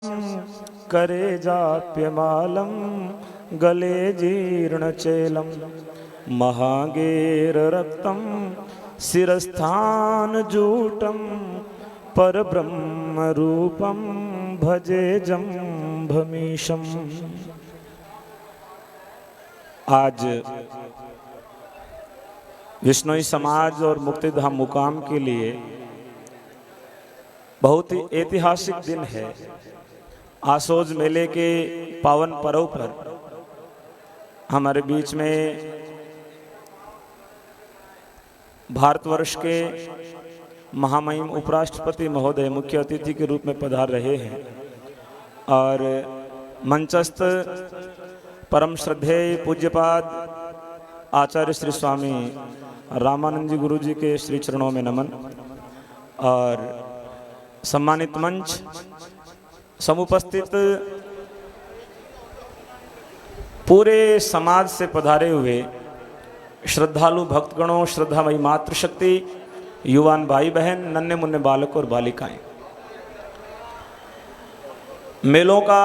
करे जाप्यमालं गले जीर्णचेलं महागेररक्तं शिरस्थानजूटं परब्रह्मरूपं भजे जम्भमीशम्। आज विश्नोई समाज और मुक्तिधाम मुकाम के लिए बहुत ही ऐतिहासिक दिन है। आसोज मेले के पावन पर्व पर हमारे बीच में भारतवर्ष के महामहिम उपराष्ट्रपति महोदय मुख्य अतिथि के रूप में पधार रहे हैं और मंचस्थ परम श्रद्धेय पूज्यपाद आचार्य श्री स्वामी रामानंद जी गुरु जी के श्री चरणों में नमन और सम्मानित मंच समुपस्थित पूरे समाज से पधारे हुए श्रद्धालु भक्तगणों, श्रद्धामयी मातृशक्ति, युवान भाई बहन, नन्हे मुन्ने बालक और बालिकाएं, मेलों का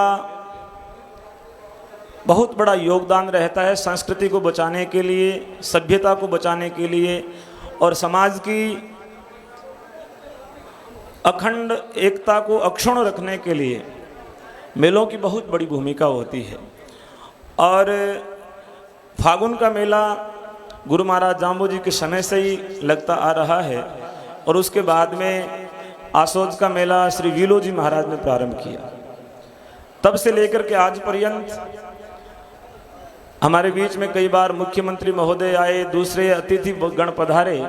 बहुत बड़ा योगदान रहता है संस्कृति को बचाने के लिए, सभ्यता को बचाने के लिए और समाज की अखंड एकता को अक्षुण्ण रखने के लिए मेलों की बहुत बड़ी भूमिका होती है। और फागुन का मेला गुरु महाराज जाम्बू जी के समय से ही लगता आ रहा है और उसके बाद में आसोज का मेला श्री वीलो जी महाराज ने प्रारंभ किया। तब से लेकर के आज पर्यंत हमारे बीच में कई बार मुख्यमंत्री महोदय आए, दूसरे अतिथि गण पधारे,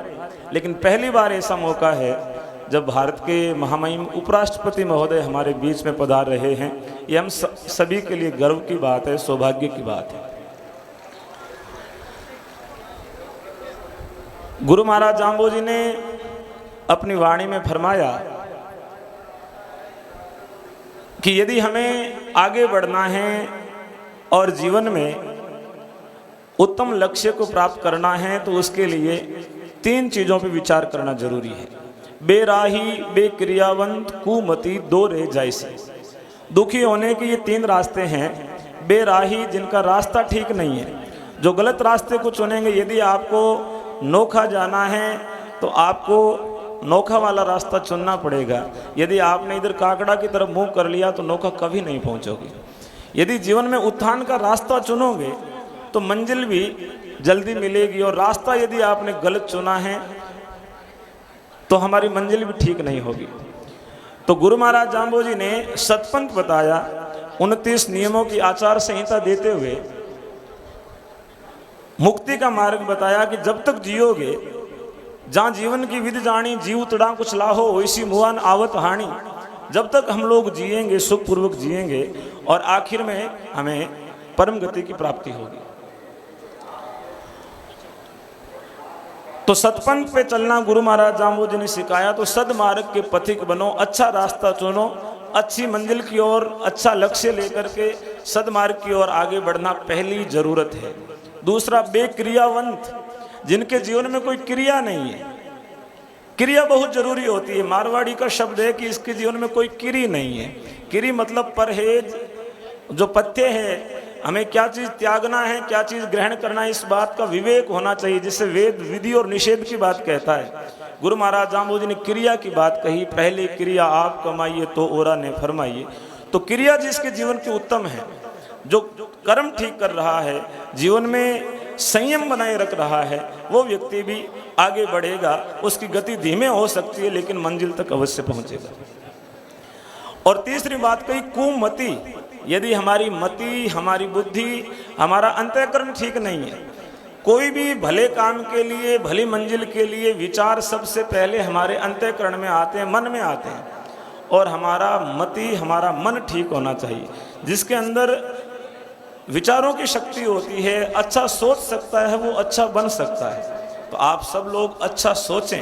लेकिन पहली बार ऐसा मौका है जब भारत के महामहिम उपराष्ट्रपति महोदय हमारे बीच में पधार रहे हैं। ये हम सभी के लिए गर्व की बात है, सौभाग्य की बात है। गुरु महाराज जाम्बू जी ने अपनी वाणी में फरमाया कि यदि हमें आगे बढ़ना है और जीवन में उत्तम लक्ष्य को प्राप्त करना है तो उसके लिए 3 चीजों पर विचार करना जरूरी है। बेराही बेक्रियावंत कुमति दो रे जैसे। दुखी होने के ये 3 रास्ते हैं। बेराही, जिनका रास्ता ठीक नहीं है, जो गलत रास्ते को चुनेंगे। यदि आपको नोखा जाना है तो आपको नोखा वाला रास्ता चुनना पड़ेगा। यदि आपने इधर काकड़ा की तरफ मुंह कर लिया तो नोखा कभी नहीं पहुंचोगे। यदि जीवन में उत्थान का रास्ता चुनोगे तो मंजिल भी जल्दी मिलेगी, और रास्ता यदि आपने गलत चुना है तो हमारी मंजिल भी ठीक नहीं होगी। तो गुरु महाराज जाम्बू जी ने सतपंथ बताया, 29 नियमों की आचार संहिता देते हुए मुक्ति का मार्ग बताया कि जब तक जियोगे, जहाँ जीवन की विधि जानी, जीव तड़ा कुछ लाहो वैसी मुआन आवत हानि। जब तक हम लोग जिएंगे, सुखपूर्वक जिएंगे और आखिर में हमें परम गति की प्राप्ति होगी। तो सतपंथ पे चलना गुरु महाराज जाम्बू जी ने सिखाया। तो सदमार्ग के पथिक बनो, अच्छा रास्ता चुनो, अच्छी मंजिल की ओर अच्छा लक्ष्य लेकर के सदमार्ग की ओर आगे बढ़ना पहली जरूरत है। दूसरा, बेक्रियावंत, जिनके जीवन में कोई क्रिया नहीं है। क्रिया बहुत जरूरी होती है। मारवाड़ी का शब्द है कि इसके जीवन में कोई किरी नहीं है। किरी मतलब परहेज, जो पथ्य है, हमें क्या चीज त्यागना है, क्या चीज ग्रहण करना है, इस बात का विवेक होना चाहिए, जिससे वेद विधि और निषेध की बात कहता है। गुरु महाराज जाम्बू जी ने क्रिया की बात कही। पहले क्रिया आप कमाइए तो ओरा ने फरमाइए। तो क्रिया जिसके जीवन की उत्तम है, जो कर्म ठीक कर रहा है, जीवन में संयम बनाए रख रहा है, वो व्यक्ति भी आगे बढ़ेगा। उसकी गति धीमे हो सकती है लेकिन मंजिल तक अवश्य पहुंचेगा। और तीसरी बात कही, कुमति। यदि हमारी मति, हमारी बुद्धि, हमारा अंतःकरण ठीक नहीं है, कोई भी भले काम के लिए, भली मंजिल के लिए विचार सबसे पहले हमारे अंतःकरण में आते हैं, मन में आते हैं। और हमारा मति, हमारा मन ठीक होना चाहिए। जिसके अंदर विचारों की शक्ति होती है, अच्छा सोच सकता है, वो अच्छा बन सकता है। तो आप सब लोग अच्छा सोचें,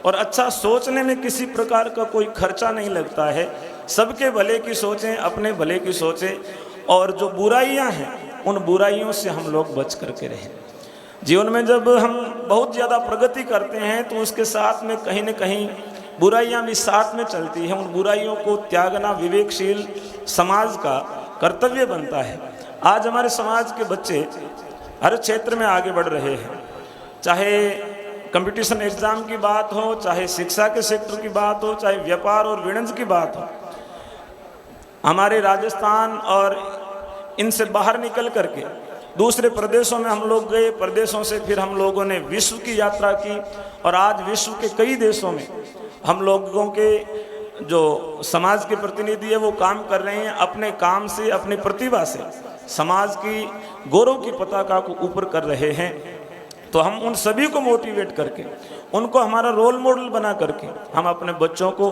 और अच्छा सोचने में किसी प्रकार का कोई खर्चा नहीं लगता है। सबके भले की सोचें, अपने भले की सोचें, और जो बुराइयां हैं उन बुराइयों से हम लोग बच करके रहें। जीवन में जब हम बहुत ज़्यादा प्रगति करते हैं तो उसके साथ में कहीं न कहीं बुराइयां भी साथ में चलती हैं। उन बुराइयों को त्यागना विवेकशील समाज का कर्तव्य बनता है। आज हमारे समाज के बच्चे हर क्षेत्र में आगे बढ़ रहे हैं, चाहे कंपटीशन एग्जाम की बात हो, चाहे शिक्षा के सेक्टर की बात हो, चाहे व्यापार और वाणिज्य की बात हो। हमारे राजस्थान और इनसे बाहर निकल करके दूसरे प्रदेशों में हम लोग गए, प्रदेशों से फिर हम लोगों ने विश्व की यात्रा की और आज विश्व के कई देशों में हम लोगों के जो समाज के प्रतिनिधि है वो काम कर रहे हैं। अपने काम से, अपनी प्रतिभा से समाज की गौरव की पताका को ऊपर कर रहे हैं। तो हम उन सभी को मोटिवेट करके, उनको हमारा रोल मॉडल बना करके हम अपने बच्चों को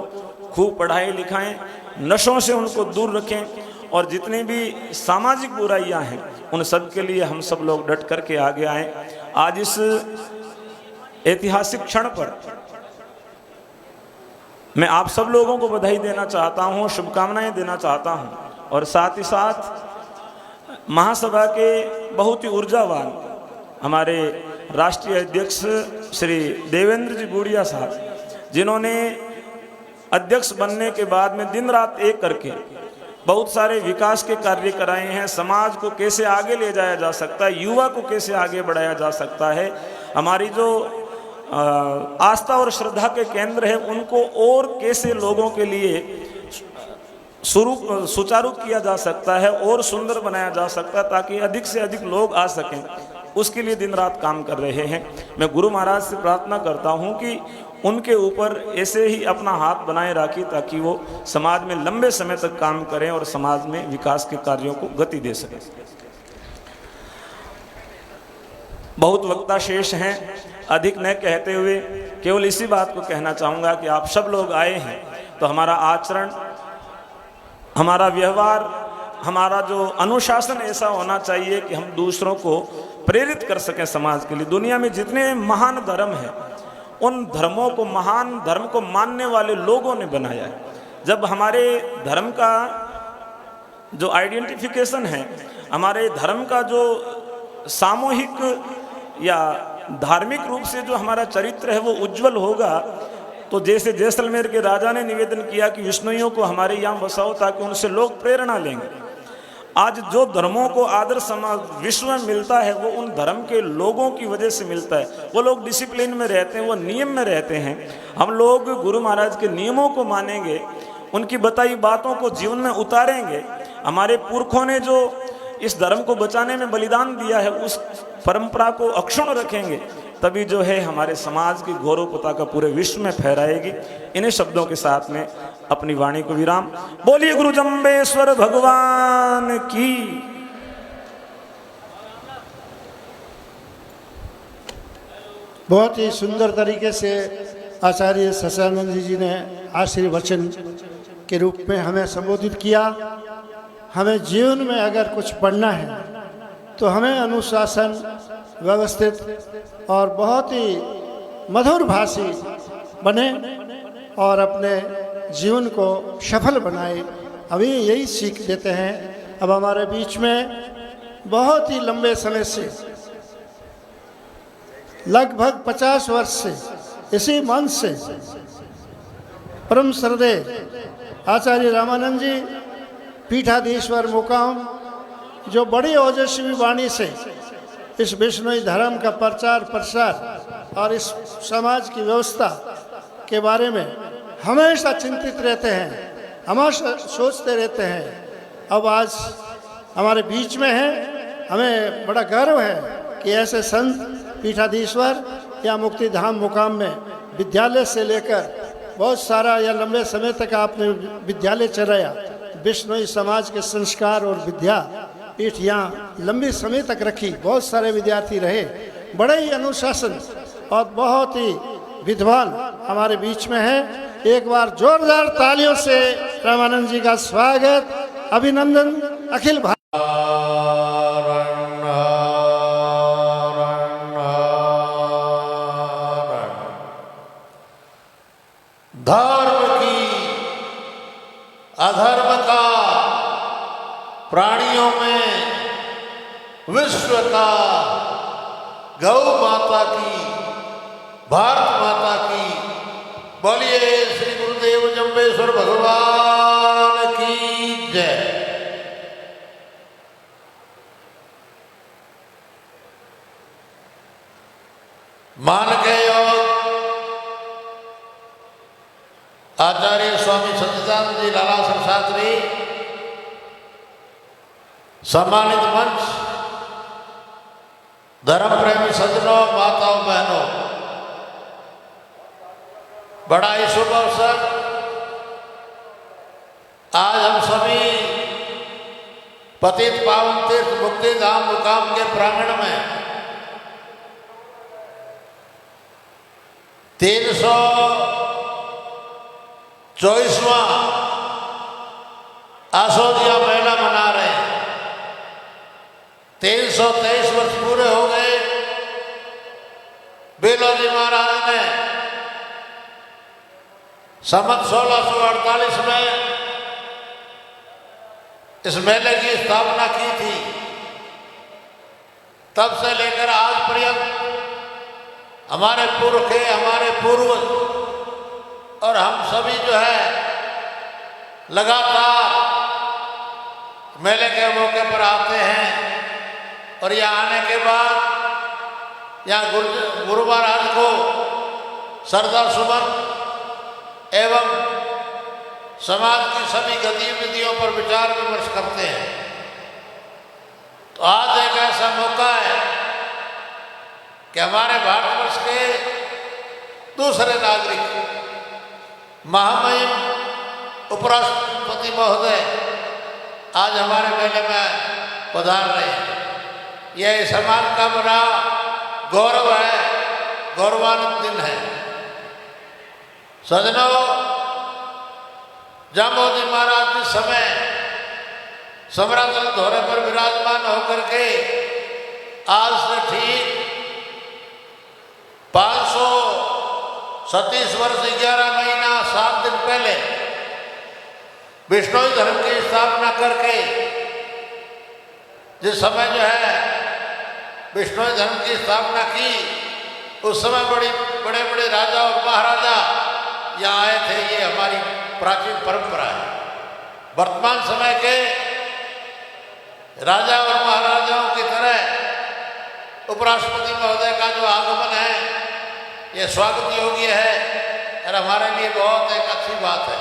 खूब पढ़ाएं लिखाएं, नशों से उनको दूर रखें और जितनी भी सामाजिक बुराइयां हैं उन सब के लिए हम सब लोग डट करके आगे आएं। आज इस ऐतिहासिक क्षण पर मैं आप सब लोगों को बधाई देना चाहता हूं, शुभकामनाएं देना चाहता हूं और साथ ही साथ महासभा के बहुत ही ऊर्जावान हमारे राष्ट्रीय अध्यक्ष श्री देवेंद्र जी बूढ़िया साहब, जिन्होंने अध्यक्ष बनने के बाद में दिन रात एक करके बहुत सारे विकास के कार्य कराए हैं। समाज को कैसे आगे ले जाया जा सकता है, युवा को कैसे आगे बढ़ाया जा सकता है, हमारी जो आस्था और श्रद्धा के केंद्र है उनको और कैसे लोगों के लिए सुचारू किया जा सकता है और सुंदर बनाया जा सकता है ताकि अधिक से अधिक लोग आ सकें, उसके लिए दिन रात काम कर रहे हैं। मैं गुरु महाराज से प्रार्थना करता हूं कि उनके ऊपर ऐसे ही अपना हाथ बनाए रखी ताकि वो समाज में लंबे समय तक काम करें और समाज में विकास के कार्यों को गति दे सकें। बहुत वक्ता शेष हैं, अधिक न कहते हुए केवल इसी बात को कहना चाहूँगा कि आप सब लोग आए हैं तो हमारा आचरण, हमारा व्यवहार, हमारा जो अनुशासन ऐसा होना चाहिए कि हम दूसरों को प्रेरित कर सकें समाज के लिए। दुनिया में जितने महान धर्म हैं उन धर्मों को, महान धर्म को मानने वाले लोगों ने बनाया है। जब हमारे धर्म का जो आइडेंटिफिकेशन है, हमारे धर्म का जो सामूहिक या धार्मिक रूप से जो हमारा चरित्र है वो उज्जवल होगा, तो जैसे जैसलमेर के राजा ने निवेदन किया कि विष्णुइयों को हमारे यहाँ बसाओ ताकि उनसे लोग प्रेरणा लेंगे। आज जो धर्मों को आदर समाज विश्व में मिलता है वो उन धर्म के लोगों की वजह से मिलता है। वो लोग डिसिप्लिन में रहते हैं, वो नियम में रहते हैं। हम लोग गुरु महाराज के नियमों को मानेंगे, उनकी बताई बातों को जीवन में उतारेंगे। हमारे पुरखों ने जो इस धर्म को बचाने में बलिदान दिया है उस परंपरा को अक्षुण्ण रखेंगे, तभी जो है हमारे समाज की गौरव पताका पूरे विश्व में फहराएगी। इन्हीं शब्दों के साथ में अपनी वाणी को विराम। बोलिए गुरु जम्बेश्वर भगवान की। बहुत ही सुंदर तरीके से आचार्य सच्चिदानंद जी ने आशीर्वचन के रूप में हमें संबोधित किया। हमें जीवन में अगर कुछ पढ़ना है तो हमें अनुशासन, व्यवस्थित और बहुत ही मधुर भाषी बने और अपने जीवन को सफल बनाए। अभी यही सीख देते हैं। अब हमारे बीच में बहुत ही लंबे समय से, लगभग 50 वर्ष से इसी मंच से परम श्रद्धेय आचार्य रामानंद जी पीठाधीश्वर मुकाम, जो बड़ी ओजस्वी वाणी से इस विष्णुई धर्म का प्रचार प्रसार और इस समाज की व्यवस्था के बारे में हमेशा चिंतित रहते हैं, हमेशा सोचते रहते हैं। अब आज हमारे बीच में हैं। हमें बड़ा गर्व है कि ऐसे संत पीठाधीश्वर या मुक्तिधाम मुकाम में विद्यालय से लेकर बहुत सारा या लंबे समय तक आपने विद्यालय चलाया। विष्णुई समाज के संस्कार और विद्या पीठ यहाँ लंबी समय तक रखी। बहुत सारे विद्यार्थी रहे, बड़े ही अनुशासन और बहुत ही विद्वान हमारे बीच में है। एक बार जोरदार तालियों से रामानंद जी का स्वागत, अभिनंदन। अखिल भारत धर्म की, अधर्म का, प्राणियों में विश्व का, गौ माता की, भारत माता की। बोलिए श्री गुरुदेव जम्बेश्वर भगवान की जय। जय। मान के योग आचार्य स्वामी सच्चिदानंद जी लालासर शास्त्री, सम्मानित मंच, धर्म प्रेमी सज्जनों, माताओं, बहनों, बड़ा ही शुभ अवसर। आज हम सभी पतित पावन तीर्थ मुक्ति धाम मुकाम के प्रांगण में 324वां आसोदिया मेला मना रहे हैं। 323 वर्ष पूरे हो गए। बेलोजी महाराज ने संवत 1648 में इस मेले की स्थापना की थी। तब से लेकर आज पर्यंत हमारे पुरखे, हमारे पूर्वज और हम सभी जो है लगातार मेले के मौके पर आते हैं। और यहाँ आने के बाद यहाँ गुरु महाराज को श्रद्धा सुमन एवं समाज की सभी गतिविधियों पर विचार विमर्श करते हैं। तो आज एक ऐसा मौका है कि हमारे भारतवर्ष के दूसरे नागरिक महामहिम उपराष्ट्रपति महोदय आज हमारे मेले में पधार रहे हैं। यह समाज का बड़ा गौरव है, गौरवान्वित दिन है। सज्जनों, जाम्बोजी महाराज जिस समय समरातल धोरे पर विराजमान होकर के आज से ठीक 537 वर्ष 11 महीना 7 दिन पहले विष्णोई धर्म की स्थापना करके, जिस समय जो है विष्णोई धर्म की स्थापना की, उस समय बड़े बड़े राजा और महाराजा यहाँ आए थे। ये हमारी प्राचीन परंपरा है। वर्तमान समय के राजा और महाराजाओं की तरह उपराष्ट्रपति महोदय का जो आगमन है, ये स्वागत योग्य है और हमारे लिए बहुत एक अच्छी बात है।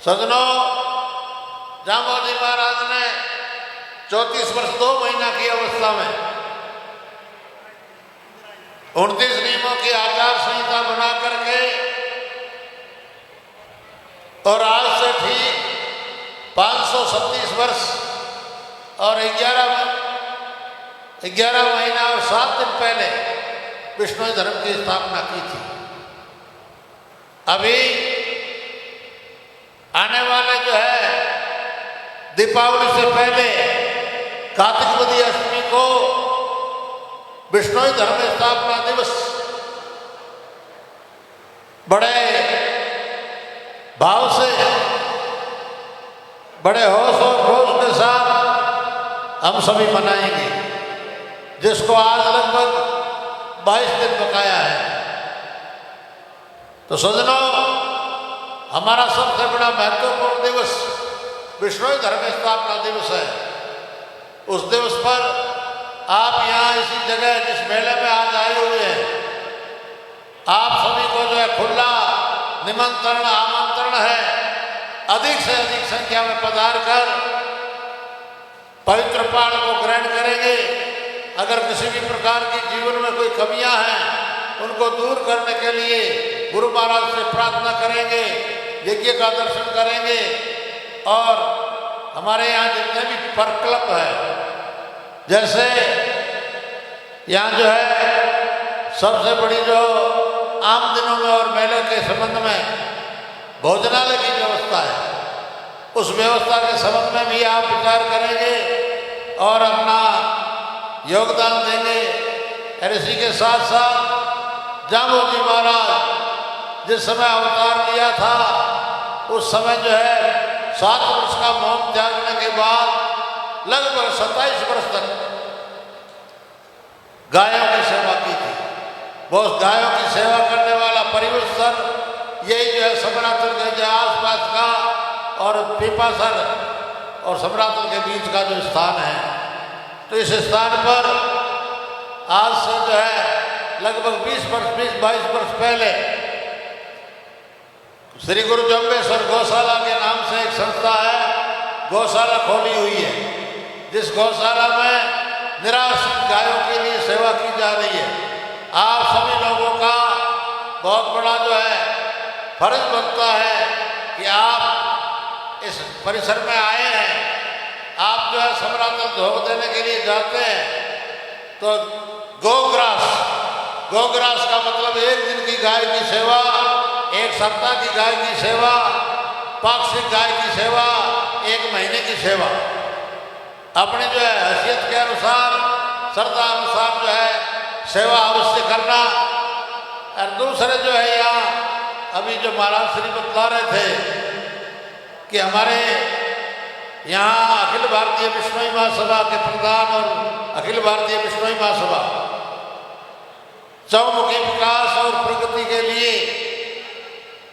सज्जनों, जाम्बोजी महाराज ने 34 वर्ष 2 महीना की अवस्था में 29 नियमों की आचार संहिता बना करके और आज से ठीक 537 वर्ष और 11 महीना और 7 दिन पहले विष्णु धर्म की स्थापना की थी। अभी आने वाले जो है दीपावली से पहले कार्तिक बदी अष्टमी को विष्णु धर्म स्थापना दिवस बड़े भाव से, बड़े होश और खरोश के साथ हम सभी मनाएंगे, जिसको आज लगभग 22 दिन बकाया है। तो सज्जनों, हमारा सबसे बड़ा महत्वपूर्ण दिवस विष्णु धर्म स्थापना दिवस है। उस दिवस पर आप यहाँ इसी जगह जिस मेले में आज आए हुए हैं, आप सभी को जो है खुला निमंत्रण, आमंत्रण है। अधिक से अधिक संख्या में पधार कर पवित्र पाठ को ग्रहण करेंगे। अगर किसी भी प्रकार की जीवन में कोई कमियां हैं, उनको दूर करने के लिए गुरु महाराज से प्रार्थना करेंगे, यज्ञ का दर्शन करेंगे। और हमारे यहाँ जितने भी प्रकल्प है, जैसे यहाँ जो है सबसे बड़ी जो आम दिनों में और मेले के संबंध में भोजनालय की व्यवस्था है, उस व्यवस्था के संबंध में भी आप विचार करेंगे और अपना योगदान देंगे। और इसी के साथ साथ जाम्बोजी महाराज जिस समय अवतार लिया था, उस समय जो है 7 वर्ष का मौन त्यागने के बाद लगभग 27 वर्ष तक गायों की सेवा की थी। वो गायों की सेवा करने वाला परिवेश सर, यही जो है समरातल के जो आसपास का और पीपासर और समरातल के बीच का जो स्थान है, तो इस स्थान पर आज से जो है लगभग 22 वर्ष पहले श्री गुरु जम्बेश्वर गौशाला के नाम से एक संस्था है, गौशाला खोली हुई है, जिस गौशाला में निराश्रित गायों के लिए सेवा की जा रही है। आप सभी लोगों का बहुत बड़ा जो है फर्ज बनता है कि आप इस परिसर में आए हैं। आप जो है समरातल धोख देने के लिए जाते हैं तो गोग्रास का मतलब एक दिन की गाय की सेवा, एक सप्ताह की गाय की सेवा, पाक्षिक गाय की सेवा, एक महीने की सेवा, अपने जो है हैसियत के अनुसार, श्रद्धा अनुसार जो है सेवा अवश्य करना। और दूसरे जो है यहाँ अभी जो महाराज श्री बतला रहे थे कि हमारे यहाँ अखिल भारतीय विश्नोई महासभा के प्रधान और अखिल भारतीय विश्नोई महासभा चौमुखी विकास और प्रगति के लिए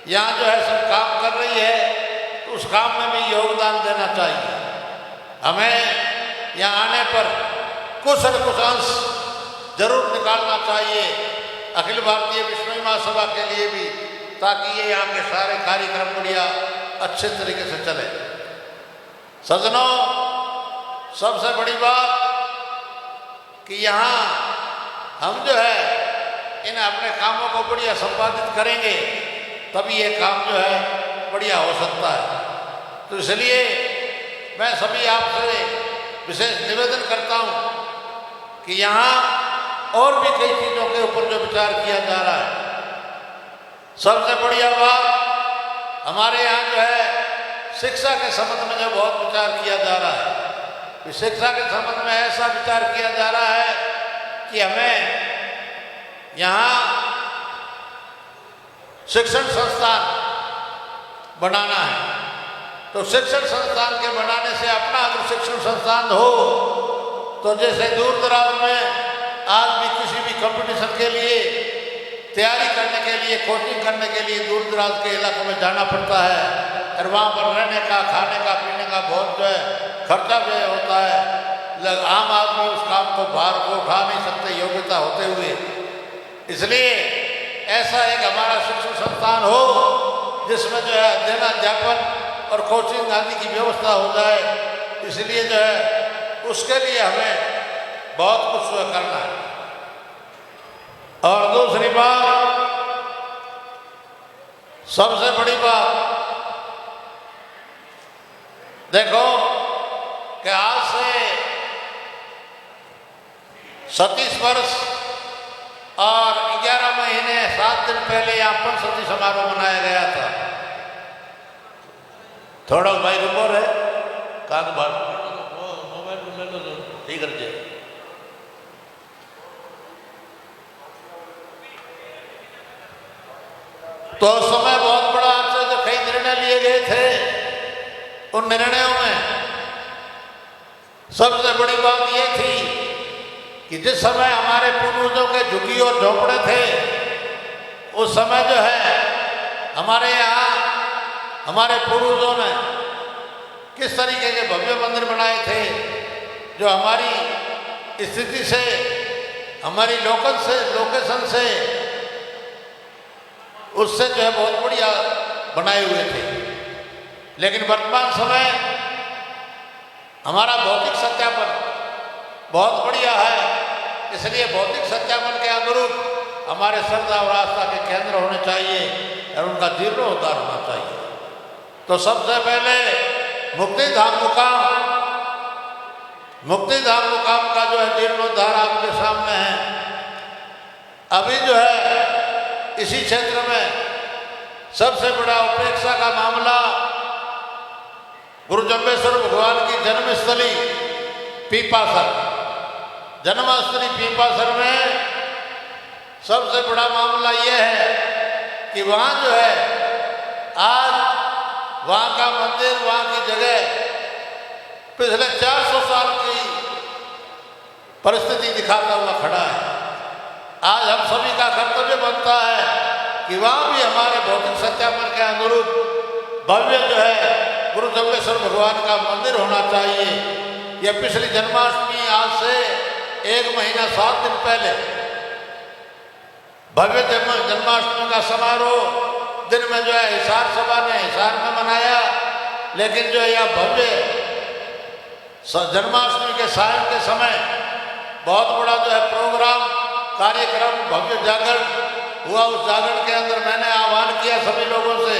यहाँ जो है सब काम कर रही है, तो उस काम में भी योगदान देना चाहिए। हमें यहाँ आने पर कुछ न कुछ अंश जरूर निकालना चाहिए अखिल भारतीय विश्नोई महासभा के लिए भी, ताकि ये यहाँ के सारे कार्यक्रम बढ़िया अच्छे तरीके से चले। सज्जनों, सबसे बड़ी बात कि यहाँ हम जो है इन अपने कामों को बढ़िया संपादित करेंगे, तभी ये काम जो है बढ़िया हो सकता है। तो इसलिए मैं सभी आपसे विशेष निवेदन करता हूँ कि यहाँ और भी कई चीज़ों के ऊपर जो विचार किया जा रहा है, सबसे बढ़िया बात हमारे यहाँ जो है शिक्षा के संबंध में जो बहुत विचार किया जा रहा है, कि शिक्षा के संबंध में ऐसा विचार किया जा रहा है कि हमें यहाँ शिक्षण संस्थान बनाना है। तो शिक्षण संस्थान के बनाने से अपना अगर शिक्षण संस्थान हो तो जैसे दूर दराज में आज भी किसी भी कंपटीशन के लिए तैयारी करने के लिए, कोचिंग करने के लिए दूर दराज के इलाकों में जाना पड़ता है, और वहाँ पर रहने का, खाने का, पीने का बहुत जो है खर्चा व्यय होता है। आम आदमी उस काम को भार को उठा नहीं सकते योग्यता होते हुए। इसलिए ऐसा एक हमारा शिक्षण संस्थान हो जिसमें जो है अध्ययन, अध्यापन और कोचिंग आदि की व्यवस्था हो जाए। इसलिए जो है उसके लिए हमें बहुत कुछ करना है। और दूसरी बात, सबसे बड़ी बात देखो कि आज से 37 वर्ष और 11 महीने 7 दिन पहले यहाँ पंचशती समारोह मनाया गया था। थोड़ा भाई रुको रे, काग बात मोबाइल ठीक है। तो उस समय बहुत बड़ा आपसे जो कई निर्णय लिए गए थे, उन निर्णयों में सबसे बड़ी बात ये थी कि जिस समय हमारे पूर्वजों के झुग्गी और झोपड़े थे, उस समय जो है हमारे यहाँ हमारे पूर्वजों ने किस तरीके के भव्य मंदिर बनाए थे, जो हमारी स्थिति से, हमारी लोकेशन से उससे जो है बहुत बढ़िया बनाए हुए थे। लेकिन वर्तमान समय हमारा भौतिक सत्यापन बहुत बढ़िया है, इसलिए भौतिक सत्यापन के अनुरूप हमारे श्रद्धा और आस्था के केंद्र होने चाहिए और उनका जीर्णोद्धार होना चाहिए। तो सबसे पहले मुक्तिधाम मुकाम का जो है जीर्णोद्धार आपके सामने है। अभी जो है इसी क्षेत्र में सबसे बड़ा उपेक्षा का मामला गुरु जम्बेश्वर भगवान की जन्मस्थली पीपासर, जन्मस्थली पीपासर में सबसे बड़ा मामला यह है कि वहाँ जो है आज वहाँ का मंदिर, वहाँ की जगह पिछले 400 साल की परिस्थिति दिखाता हुआ खड़ा है। आज हम सभी का कर्तव्य बनता है कि वहाँ भी हमारे भौतिक सत्यापन के अनुरूप भव्य जो है गुरु जम्बेश्वर भगवान का मंदिर होना चाहिए। यह पिछली जन्माष्टमी आज से 1 महीना 7 दिन पहले भव्य जन्माष्टमी का समारोह दिन में जो है हिसार सभा ने हिसार में मनाया, लेकिन जो है यह भव्य जन्माष्टमी के सायं के समय बहुत बड़ा जो है प्रोग्राम कार्यक्रम भव्य जागरण हुआ। उस जागरण के अंदर मैंने आह्वान किया सभी लोगों से,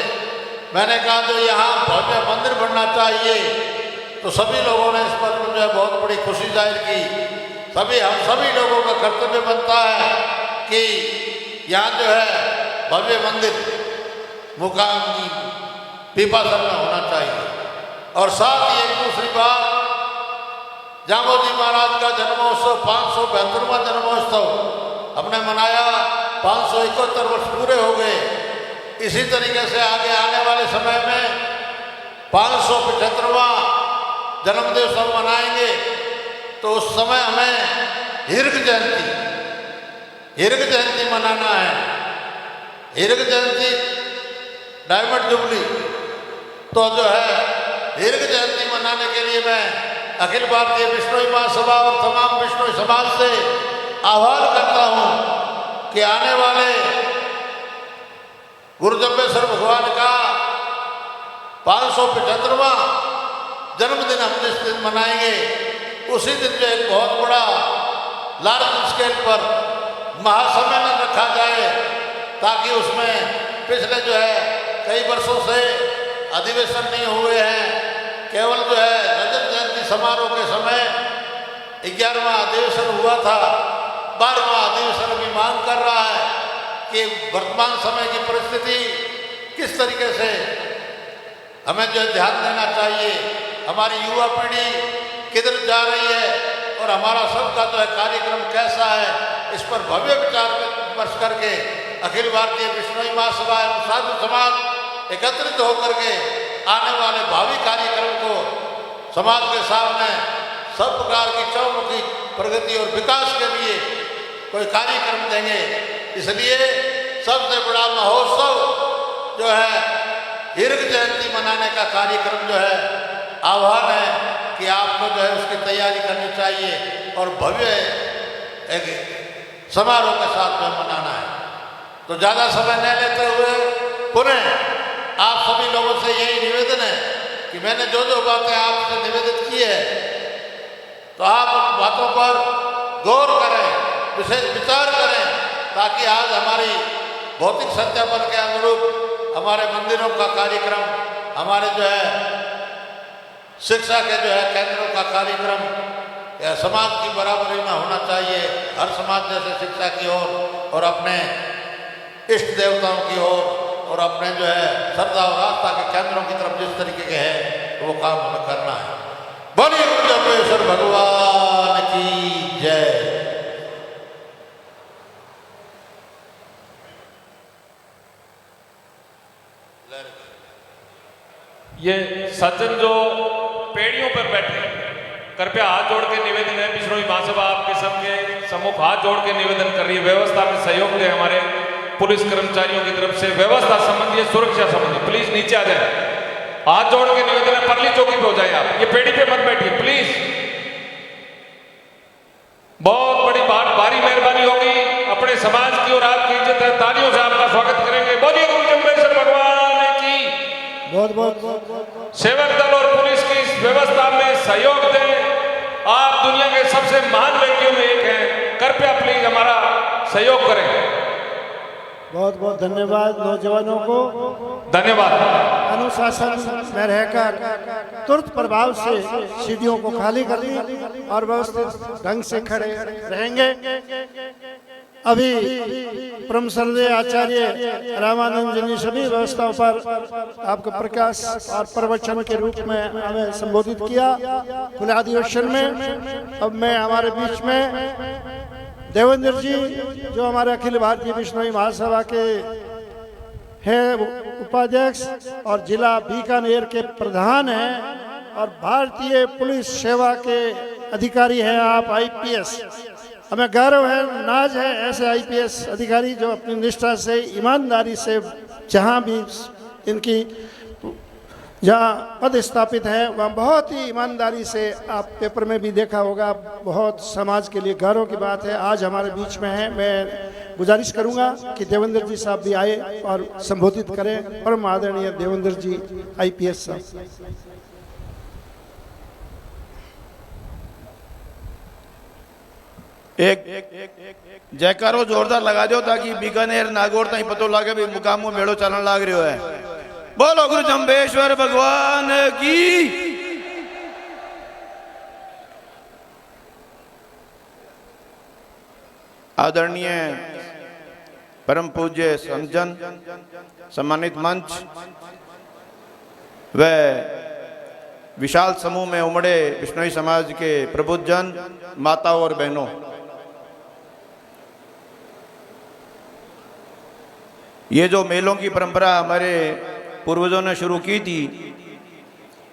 मैंने कहा जो यहाँ भव्य मंदिर बनना चाहिए, तो सभी लोगों ने इस पर जो है बहुत बड़ी खुशी जाहिर की। हम सभी लोगों का कर्तव्य बनता है कि यहाँ जो है भव्य मंदिर मुकाम पीपासर में होना चाहिए। और साथ ही एक दूसरी बात, जामोदी महाराज का जन्मोत्सव 572वां जन्मोत्सव हमने मनाया, 571 वर्ष पूरे हो गए। इसी तरीके से आगे आने वाले समय में 575वां जन्मदिवस मनाएंगे, तो उस समय हमें हीरक जयंती मनाना है। हीरक जयंती डायमंड जुबली, तो जो है हीरक जयंती मनाने के लिए मैं अखिल भारतीय बिश्नोई महासभा और तमाम बिश्नोई समाज से आह्वान करता हूं कि आने वाले गुरु जम्बेश्वर भगवान का 575वां जन्मदिन हम जिस दिन मनाएंगे, उसी दिन जो एक बहुत बड़ा लार्ज स्केल पर महासम्मेलन रखा जाए, ताकि उसमें पिछले जो है कई वर्षों से अधिवेशन नहीं हुए हैं। केवल जो है रजत जयंती समारोह के समय 11वां अधिवेशन हुआ था, 12वां अधिवेशन भी मांग कर रहा है कि वर्तमान समय की परिस्थिति किस तरीके से हमें जो है ध्यान देना चाहिए, हमारी युवा पीढ़ी किधर जा रही है और हमारा सबका जो है कार्यक्रम कैसा है, इस पर भव्य विचार विमर्श करके अखिल भारतीय बिश्नोई महासभा एवं साधु समाज एकत्रित होकर के आने वाले भावी कार्यक्रम को समाज के सामने सब प्रकार की चौमुखी प्रगति और विकास के लिए कोई कार्यक्रम देंगे। इसलिए सबसे बड़ा महोत्सव जो है हीरक जयंती मनाने का कार्यक्रम जो है आह्वान है कि आपको जो है उसकी तैयारी करनी चाहिए और भव्य एक समारोह के साथ में मनाना है। तो ज़्यादा समय न लेते हुए पुनः आप सभी लोगों से यही निवेदन है कि मैंने जो जो बातें आपसे निवेदित की है, तो आप उन बातों पर गौर करें, विशेष विचार करें, ताकि आज हमारी भौतिक सत्यापन के अनुरूप हमारे मंदिरों का कार्यक्रम, हमारे जो है शिक्षा के जो है केंद्रों का कार्यक्रम या समाज की बराबरी में होना चाहिए, हर समाज जैसे शिक्षा की ओर और अपने इष्ट देवताओं की ओर और अपने जो है श्रद्धा और आस्था के केंद्रों की तरफ जिस तरीके के है वो काम हमें करना है। बोलिए गुरु जम्बेश्वर भगवान की जय। ये सज्जन जो पेड़ियों पर बैठे हैं, कृपया हाथ जोड़ के निवेदन है, बिश्नोई महासभा आपके सबके सम्मुख हाथ जोड़ के निवेदन कर रही है, व्यवस्था में सहयोग दे। हमारे पुलिस कर्मचारियों की तरफ से व्यवस्था संबंधी, सुरक्षा संबंधी, प्लीज नीचे आ जाए। हाथ जोड़ के निवेदन है, परली चौकी पे हो जाए आप, ये पेड़ी पे मत बैठिए प्लीज। बहुत बड़ी भारी मेहरबानी होगी, अपने समाज की और आपकी इज्जत है, तालियों से आपका स्वागत करेंगे। बोलिए गुरु जम्बेश्वर भगवान की। बहुत बहुत सेवक दल और पुलिस की इस व्यवस्था में सहयोग दें। आप दुनिया के सबसे महान व्यक्तियों में एक हैं, कृपया प्लीज हमारा सहयोग करें। बहुत बहुत धन्यवाद नौजवानों को। धन्यवाद। अनुशासन में रहकर तुरंत प्रभाव से सीढ़ियों को खाली कर दी और व्यवस्थित ढंग से खड़े रहेंगे। अभी परम श्रद्धेय आचार्य रामानंद जी ने सभी व्यवस्थाओं पर आपको प्रकाश और प्रवचन के रूप में हमें संबोधित किया खुले अधिवेशन में। अब मैं हमारे बीच में देवेंद्र जी, जो हमारे अखिल भारतीय बिश्नोई महासभा के हैं उपाध्यक्ष और जिला बीकानेर के प्रधान हैं और भारतीय पुलिस सेवा के अधिकारी हैं आप, आईपीएस। हमें गर्व है, नाज है ऐसे आईपीएस अधिकारी जो अपनी निष्ठा से, ईमानदारी से जहां भी इनकी जहाँ पद स्थापित है वहाँ बहुत ही ईमानदारी से, आप पेपर में भी देखा होगा, बहुत समाज के लिए गौरव की बात है, आज हमारे बीच में है। मैं गुजारिश करूंगा कि देवेंद्र जी साहब भी आए और संबोधित करें। परम आदरणीय देवेंद्र जी IPS साहब। एक जयकारो जोरदार लगा दो ताकि बीकानेर नागौर ताई पतो लागे भी मुकाम में मेड़ो चलन लाग रहा है। बोलो गुरु जम्बेश्वर भगवान की। आदरणीय परम पूज्य संतजन, सम्मानित मंच व विशाल समूह में उमड़े बिश्नोई समाज के प्रबुद्धजन, माताओं और बहनों, ये जो मेलों की परंपरा हमारे पूर्वजों ने शुरू की थी,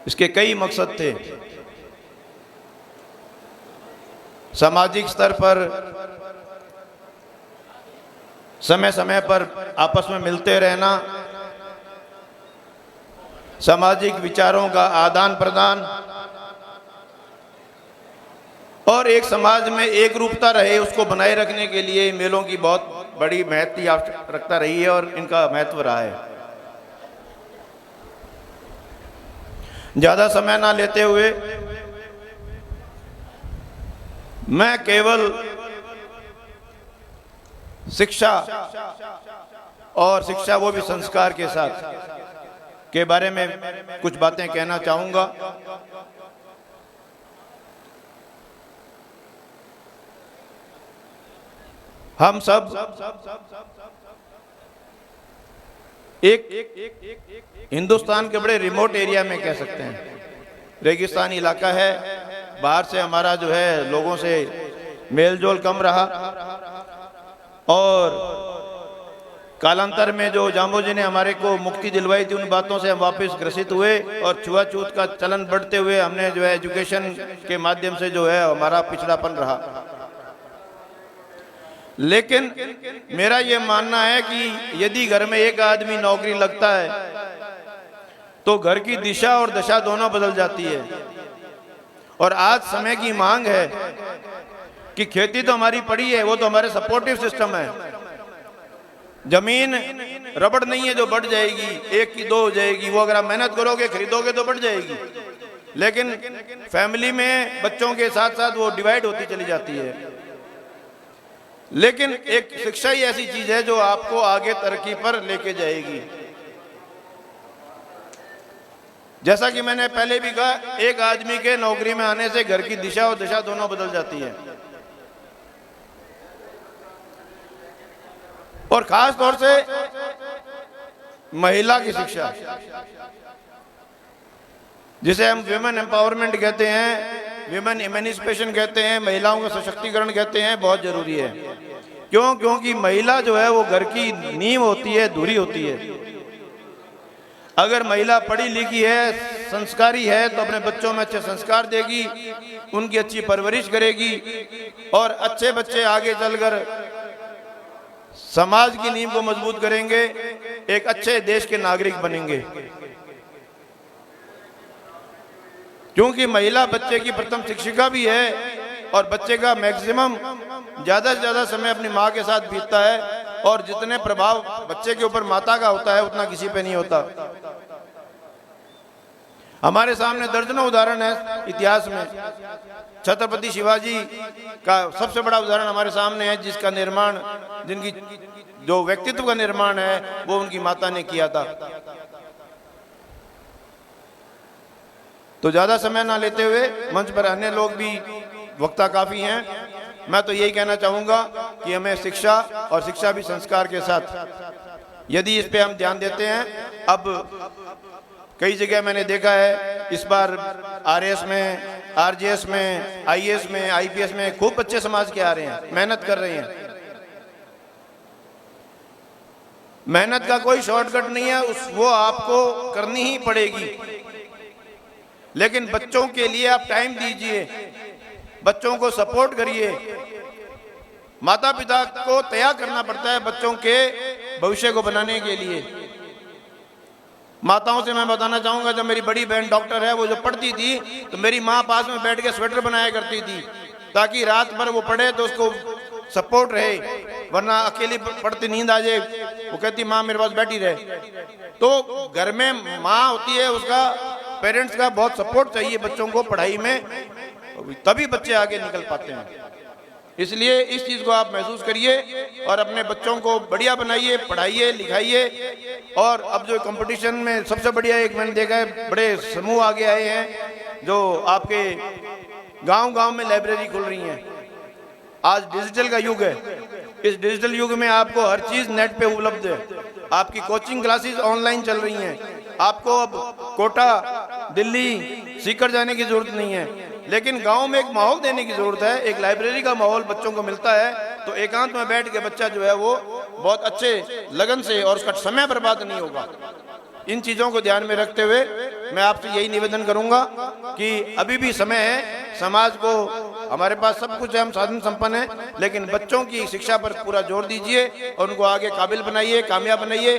इसके कई मकसद थे। सामाजिक स्तर पर समय समय पर आपस में मिलते रहना, सामाजिक विचारों का आदान प्रदान और एक समाज में एक रूपता रहे उसको बनाए रखने के लिए मेलों की बहुत बड़ी महत्व आवश्यकता रही है और इनका महत्व रहा है। ज्यादा समय ना लेते हुए मैं केवल शिक्षा और शिक्षा वो भी संस्कार के साथ के बारे में कुछ बातें कहना चाहूंगा। हम सब एक हिंदुस्तान के बड़े रिमोट एरिया में कह सकते हैं, रेगिस्तानी इलाका है। बाहर से हमारा जो है लोगों से मेलजोल कम रहा और कालांतर में जो जाम्बो जी ने हमारे को मुक्ति दिलवाई थी उन बातों से हम वापस ग्रसित हुए और छुआछूत का चलन बढ़ते हुए हमने जो है एजुकेशन के माध्यम से जो है हमारा पिछड़ापन रहा। लेकिन मेरा ये मानना है कि यदि घर में एक आदमी नौकरी लगता है तो घर की दिशा और दशा दोनों बदल जाती है। और आज समय की मांग है कि खेती तो हमारी पड़ी है, वो तो हमारे सपोर्टिव सिस्टम है। जमीन रबड़ नहीं है जो बढ़ जाएगी, एक की दो हो जाएगी, वो अगर आप मेहनत करोगे खरीदोगे तो बढ़ जाएगी। लेकिन फैमिली में बच्चों के साथ साथ वो डिवाइड होती चली जाती है। लेकिन एक शिक्षा ही ऐसी चीज है जो आपको आगे तरक्की पर लेके जाएगी। जैसा कि मैंने पहले भी कहा, एक आदमी के नौकरी में आने से घर की दिशा और दशा दोनों बदल जाती है। और खास तौर से महिला की शिक्षा, जिसे हम विमेन एम्पावरमेंट कहते हैं, विमेन इमेनिस्पेशन कहते हैं, महिलाओं का सशक्तिकरण कहते हैं, बहुत जरूरी है। क्यों? क्योंकि महिला जो है वो घर की नींव होती है, धुरी होती है। अगर महिला पढ़ी लिखी है, संस्कारी है, तो अपने बच्चों में अच्छे संस्कार देगी, उनकी अच्छी परवरिश करेगी और अच्छे बच्चे आगे चलकर समाज की नींव को मजबूत करेंगे, एक अच्छे देश के नागरिक बनेंगे। क्योंकि महिला बच्चे की प्रथम शिक्षिका भी है और बच्चे का मैक्सिमम ज्यादा से ज्यादा समय अपनी माँ के साथ बीतता है और जितने प्रभाव बच्चे के ऊपर माता का होता है उतना किसी पे नहीं होता। हमारे सामने दर्जनों उदाहरण है इतिहास में। छत्रपति शिवाजी का सबसे बड़ा उदाहरण हमारे सामने है, जिसका निर्माण, जिनकी जो व्यक्तित्व का निर्माण है वो उनकी माता ने किया था। तो ज्यादा समय ना लेते हुए, मंच पर अन्य लोग भी वक्ता काफी हैं, मैं तो यही कहना चाहूंगा कि हमें शिक्षा और शिक्षा भी संस्कार के साथ, यदि इस पे हम ध्यान देते हैं। अब कई जगह मैंने देखा है, इस बार RS में, RGS में, IAS में, IPS में खूब बच्चे समाज के आ रहे हैं, मेहनत कर रहे हैं। मेहनत का कोई शॉर्टकट नहीं है, वो आपको करनी ही पड़ेगी। लेकिन बच्चों के लिए आप टाइम दीजिए, बच्चों को सपोर्ट करिए। माता पिता को तैयार करना पड़ता है बच्चों के भविष्य को बनाने के लिए। माताओं से मैं बताना चाहूँगा, जब मेरी बड़ी बहन डॉक्टर है, वो जो पढ़ती थी तो मेरी माँ पास में बैठ के स्वेटर बनाया करती थी ताकि रात भर वो पढ़े तो उसको सपोर्ट रहे, वरना अकेली पढ़ती नींद आ जाए। वो कहती माँ मेरे पास बैठी रहे। तो घर में माँ होती है, उसका पेरेंट्स का बहुत सपोर्ट चाहिए बच्चों को पढ़ाई में, तभी बच्चे आगे निकल पाते हैं। इसलिए इस चीज़ को आप महसूस करिए और अपने बच्चों को बढ़िया बनाइए, पढ़ाइए, लिखाइए। और अब जो कंपटीशन में सबसे बढ़िया एक मैंने देखा है, बड़े समूह आगे आए हैं जो आपके गांव-गांव में लाइब्रेरी खुल रही हैं। आज डिजिटल का युग है, इस डिजिटल युग में आपको हर चीज़ नेट पे उपलब्ध है। आपकी कोचिंग क्लासेस ऑनलाइन चल रही हैं, आपको अब कोटा, दिल्ली, सीकर जाने की जरूरत नहीं है। लेकिन गांव में एक माहौल देने की जरूरत है, एक लाइब्रेरी का माहौल बच्चों को मिलता है तो एकांत में बैठ के बच्चा जो है वो बहुत अच्छे लगन से, और उसका समय बर्बाद नहीं होगा। इन चीज़ों को ध्यान में रखते हुए मैं आपसे यही निवेदन करूंगा कि अभी भी समय है, समाज को, हमारे पास सब कुछ है, हम साधन संपन्न हैं, लेकिन बच्चों की शिक्षा पर पूरा जोर दीजिए और उनको आगे काबिल बनाइए, कामयाब बनाइए।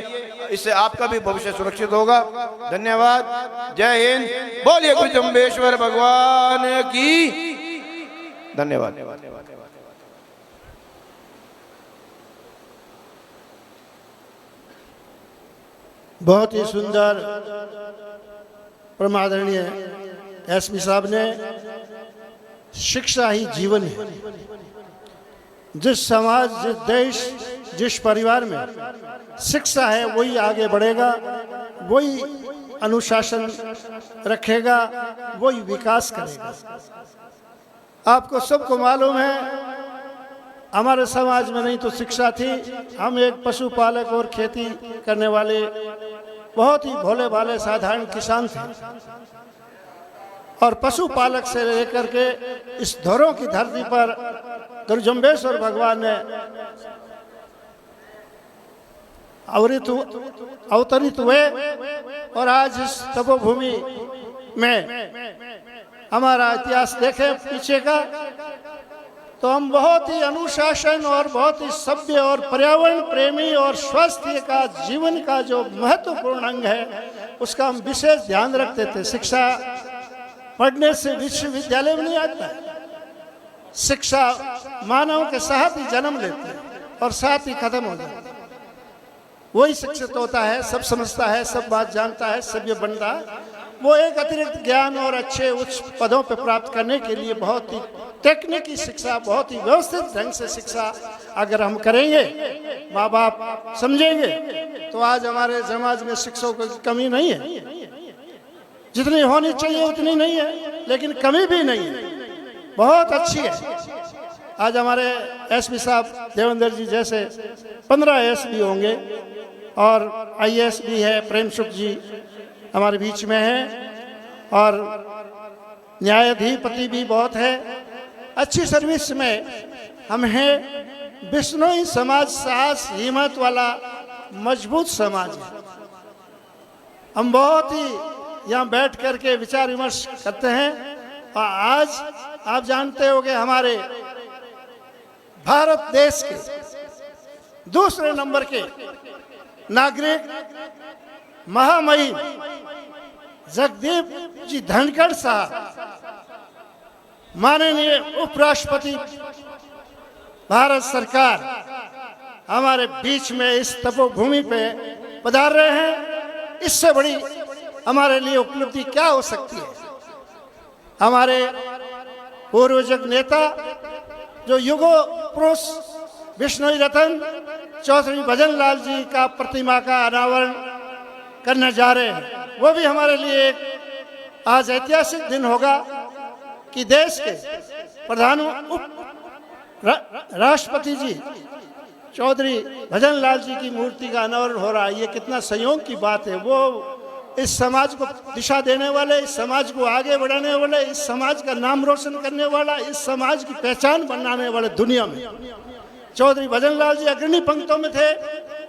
इससे आपका भी भविष्य सुरक्षित होगा। धन्यवाद। जय हिंद। बोलिए गुरु जम्बेश्वर भगवान की। धन्यवाद। बहुत ही सुंदर परमादरणीय एसपी साहब ने, शिक्षा ही जीवन है। जिस समाज, जिस देश, जिस परिवार में शिक्षा है वही आगे बढ़ेगा, वही अनुशासन रखेगा, वही विकास करेगा। आपको सबको मालूम है हमारे समाज में नहीं तो शिक्षा थी। हम एक पशुपालक और खेती करने वाले बहुत ही भोले भाले साधारण किसान थे, और पशुपालक से लेकर के इस धरों की धरती पर गुरु जम्बेश्वर भगवान ने अवतरित हुए, और आज इस तपोभूमि में हमारा इतिहास देखें पीछे का तो हम बहुत ही अनुशासन और बहुत ही सभ्य और पर्यावरण प्रेमी और स्वास्थ्य का जीवन का जो महत्वपूर्ण अंग है उसका हम विशेष ध्यान रखते थे। शिक्षा पढ़ने से विश्वविद्यालय में नहीं आता है। शिक्षा मानव के साथ ही जन्म लेते हैं और साथ ही खत्म हो जाता है। वही शिक्षित होता है, सब समझता है, सब बात जानता है, सभ्य बनता है। वो एक अतिरिक्त ज्ञान और अच्छे उच्च पदों पर प्राप्त करने के लिए बहुत ही टेक्निकी शिक्षा, बहुत ही व्यवस्थित ढंग से शिक्षा अगर हम करेंगे, माँ बाप समझेंगे, तो आज हमारे समाज में शिक्षकों की कमी नहीं है। जितनी होनी चाहिए उतनी नहीं है, लेकिन कमी भी नहीं है, बहुत अच्छी है। आज हमारे एसपी साहब देवेंद्र जी जैसे 15 एसपी होंगे, और आईएएस भी है, प्रेम सुख जी हमारे बीच में है, और न्यायाधिपति भी बहुत है। अच्छी सर्विस में हम हैं। बिश्नोई समाज साहस हिम्मत वाला मजबूत समाज है। हम बहुत ही यहाँ बैठ करके विचार विमर्श करते हैं, और आज आप जानते होंगे हमारे भारत देश के दूसरे नंबर के नागरिक महामहिम जगदीप जी धनखड़ साहब, माननीय उपराष्ट्रपति भारत सरकार, हमारे बीच में इस तपोभूमि पे पधार रहे हैं। इससे बड़ी हमारे लिए उपलब्धि क्या हो सकती है। हमारे पूर्वज नेता जो युगो पुरुष बिश्नोई रतन चौधरी भजन लाल जी का प्रतिमा का अनावरण करने जा रहे हैं, वो भी हमारे लिए एक आज ऐतिहासिक दिन होगा कि देश के प्रधान राष्ट्रपति जी चौधरी भजन लाल जी की मूर्ति का अनावरण हो रहा है। ये कितना संयोग की बात है। वो इस समाज को दिशा देने वाले, इस समाज को आगे बढ़ाने वाले, इस समाज का नाम रोशन करने वाला, इस समाज की पहचान बनाने वाले दुनिया में चौधरी भजन लाल जी अग्रणी पंक्तियों में थे।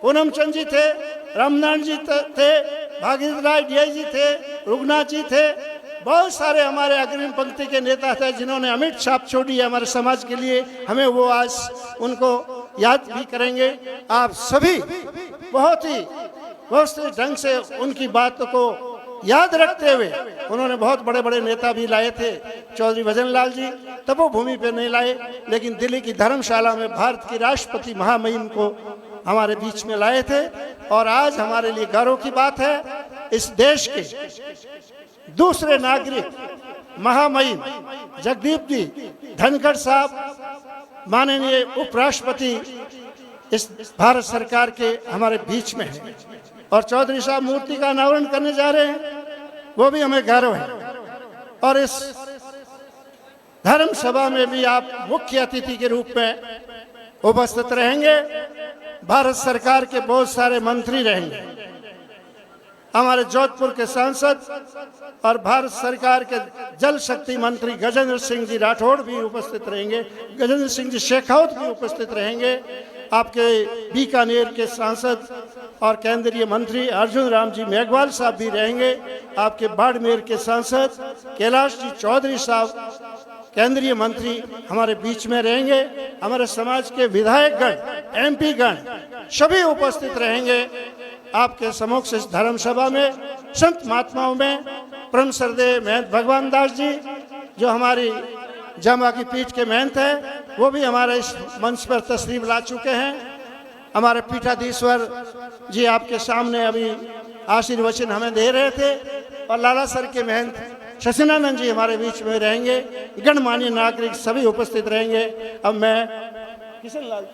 पूनम चंद जी थे, रामनारायण जी थे, भागीरथ राय डीआई जी थे, रुगनाथ जी थे। बहुत सारे हमारे अग्रिम पंक्ति के नेता थे जिन्होंने अमिट छाप छोड़ी है हमारे समाज के लिए। हमें वो आज उनको याद भी करेंगे। आप सभी बहुत ही व्यवस्थित ढंग से उनकी बातों को याद रखते हुए उन्होंने बहुत बड़े बड़े नेता भी लाए थे। चौधरी भजन लाल जी तपोभूमि पे नहीं लाए, लेकिन दिल्ली की धर्मशाला में भारत की राष्ट्रपति महामहिम को हमारे बीच में लाए थे। और आज हमारे लिए गर्व की बात है, इस देश के दूसरे नागरिक महामहिम जगदीप जी धनखड़ साहब माननीय उपराष्ट्रपति इस भारत सरकार के हमारे बीच में है, और चौधरी साहब मूर्ति का अनावरण करने जा रहे हैं, वो भी हमें गर्व है। और इस धर्म सभा में भी आप मुख्य अतिथि के रूप में उपस्थित रहेंगे। भारत सरकार के बहुत सारे मंत्री रहेंगे, हमारे जोधपुर के सांसद और भारत सरकार के जल शक्ति मंत्री गजेंद्र सिंह जी राठौड़ भी उपस्थित रहेंगे, गजेंद्र सिंह जी शेखावत भी उपस्थित रहेंगे, आपके बीकानेर के सांसद और केंद्रीय मंत्री अर्जुन राम जी मेघवाल साहब भी रहेंगे, आपके बाड़मेर के सांसद कैलाश जी चौधरी साहब केंद्रीय मंत्री हमारे बीच में रहेंगे, हमारे समाज के विधायकगण एमपी गण सभी उपस्थित रहेंगे आपके समक्ष इस धर्म सभा में। संत महात्माओं में परम श्रद्धेय महंत भगवान दास जी जो हमारी जामा की पीठ के महंत हैं, वो भी हमारे इस मंच पर तशरीफ ला चुके हैं। हमारे पीठाधीश्वर जी आपके सामने अभी आशीर्वचन हमें दे रहे थे, और लालासर के महंत शशनानंद जी हमारे बीच में रहेंगे, गणमान्य नागरिक सभी उपस्थित रहेंगे। अब मैं किशन लाल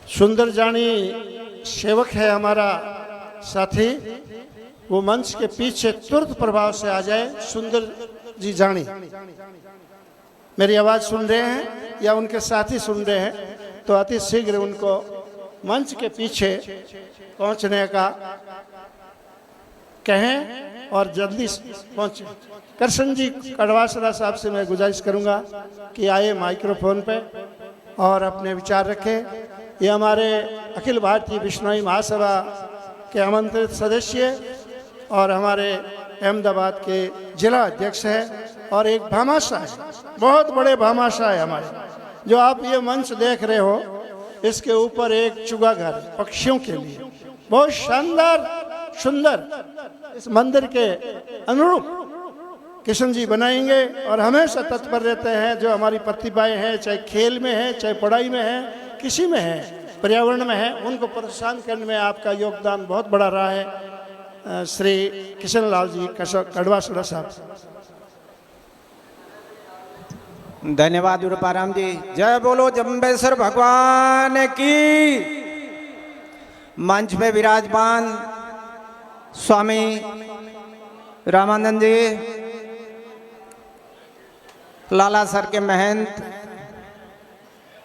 सुंदर जानी सेवक है हमारा साथी, वो मंच के पीछे तुरंत प्रभाव से आ जाए। सुंदर जी जानी मेरी आवाज सुन रहे हैं या उनके साथी सुन रहे हैं, तो अति शीघ्र उनको मंच के पीछे पहुंचने का कहें और जल्दी पहुंचे। कृष्ण जी कड़वासरा साहब से मैं गुजारिश करूंगा कि आए माइक्रोफोन पे और अपने विचार रखें। ये हमारे अखिल भारतीय बिश्नोई महासभा के आमंत्रित सदस्य और हमारे अहमदाबाद के जिला अध्यक्ष हैं, और एक भामाशाह है, बहुत बड़े भामाशाह है हमारे। जो आप ये मंच देख रहे हो, इसके ऊपर एक चुगा घर पक्षियों के लिए बहुत शानदार सुंदर इस मंदिर के अनुरूप किशन जी बनाएंगे, और हमेशा तत्पर रहते हैं। जो हमारी प्रतिभाएं हैं, चाहे खेल में है, चाहे पढ़ाई में है, किसी में है, पर्यावरण में है, उनको प्रोत्साहन करने में आपका योगदान बहुत बड़ा रहा है। श्री किशन लाल जी कड़वासरा साहब। धन्यवाद रूपाराम जी। जय बोलो जम्बेश्वर भगवान की। मंच पे विराजमान स्वामी रामानंद जी, लालासर के महंत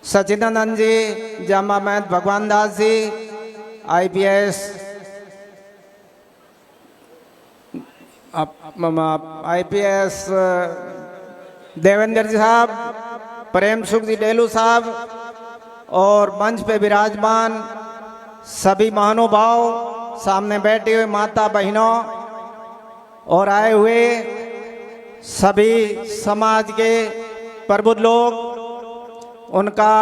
सचिदानंद जी, जामा महंत भगवान दास जी, आईपीएस देवेंद्र जी साहब, प्रेम सुख जी डेलू साहब, और मंच पे विराजमान सभी महानुभाव, सामने बैठे हुए माता बहनों और आए हुए सभी समाज के प्रबुद्ध लोग, उनका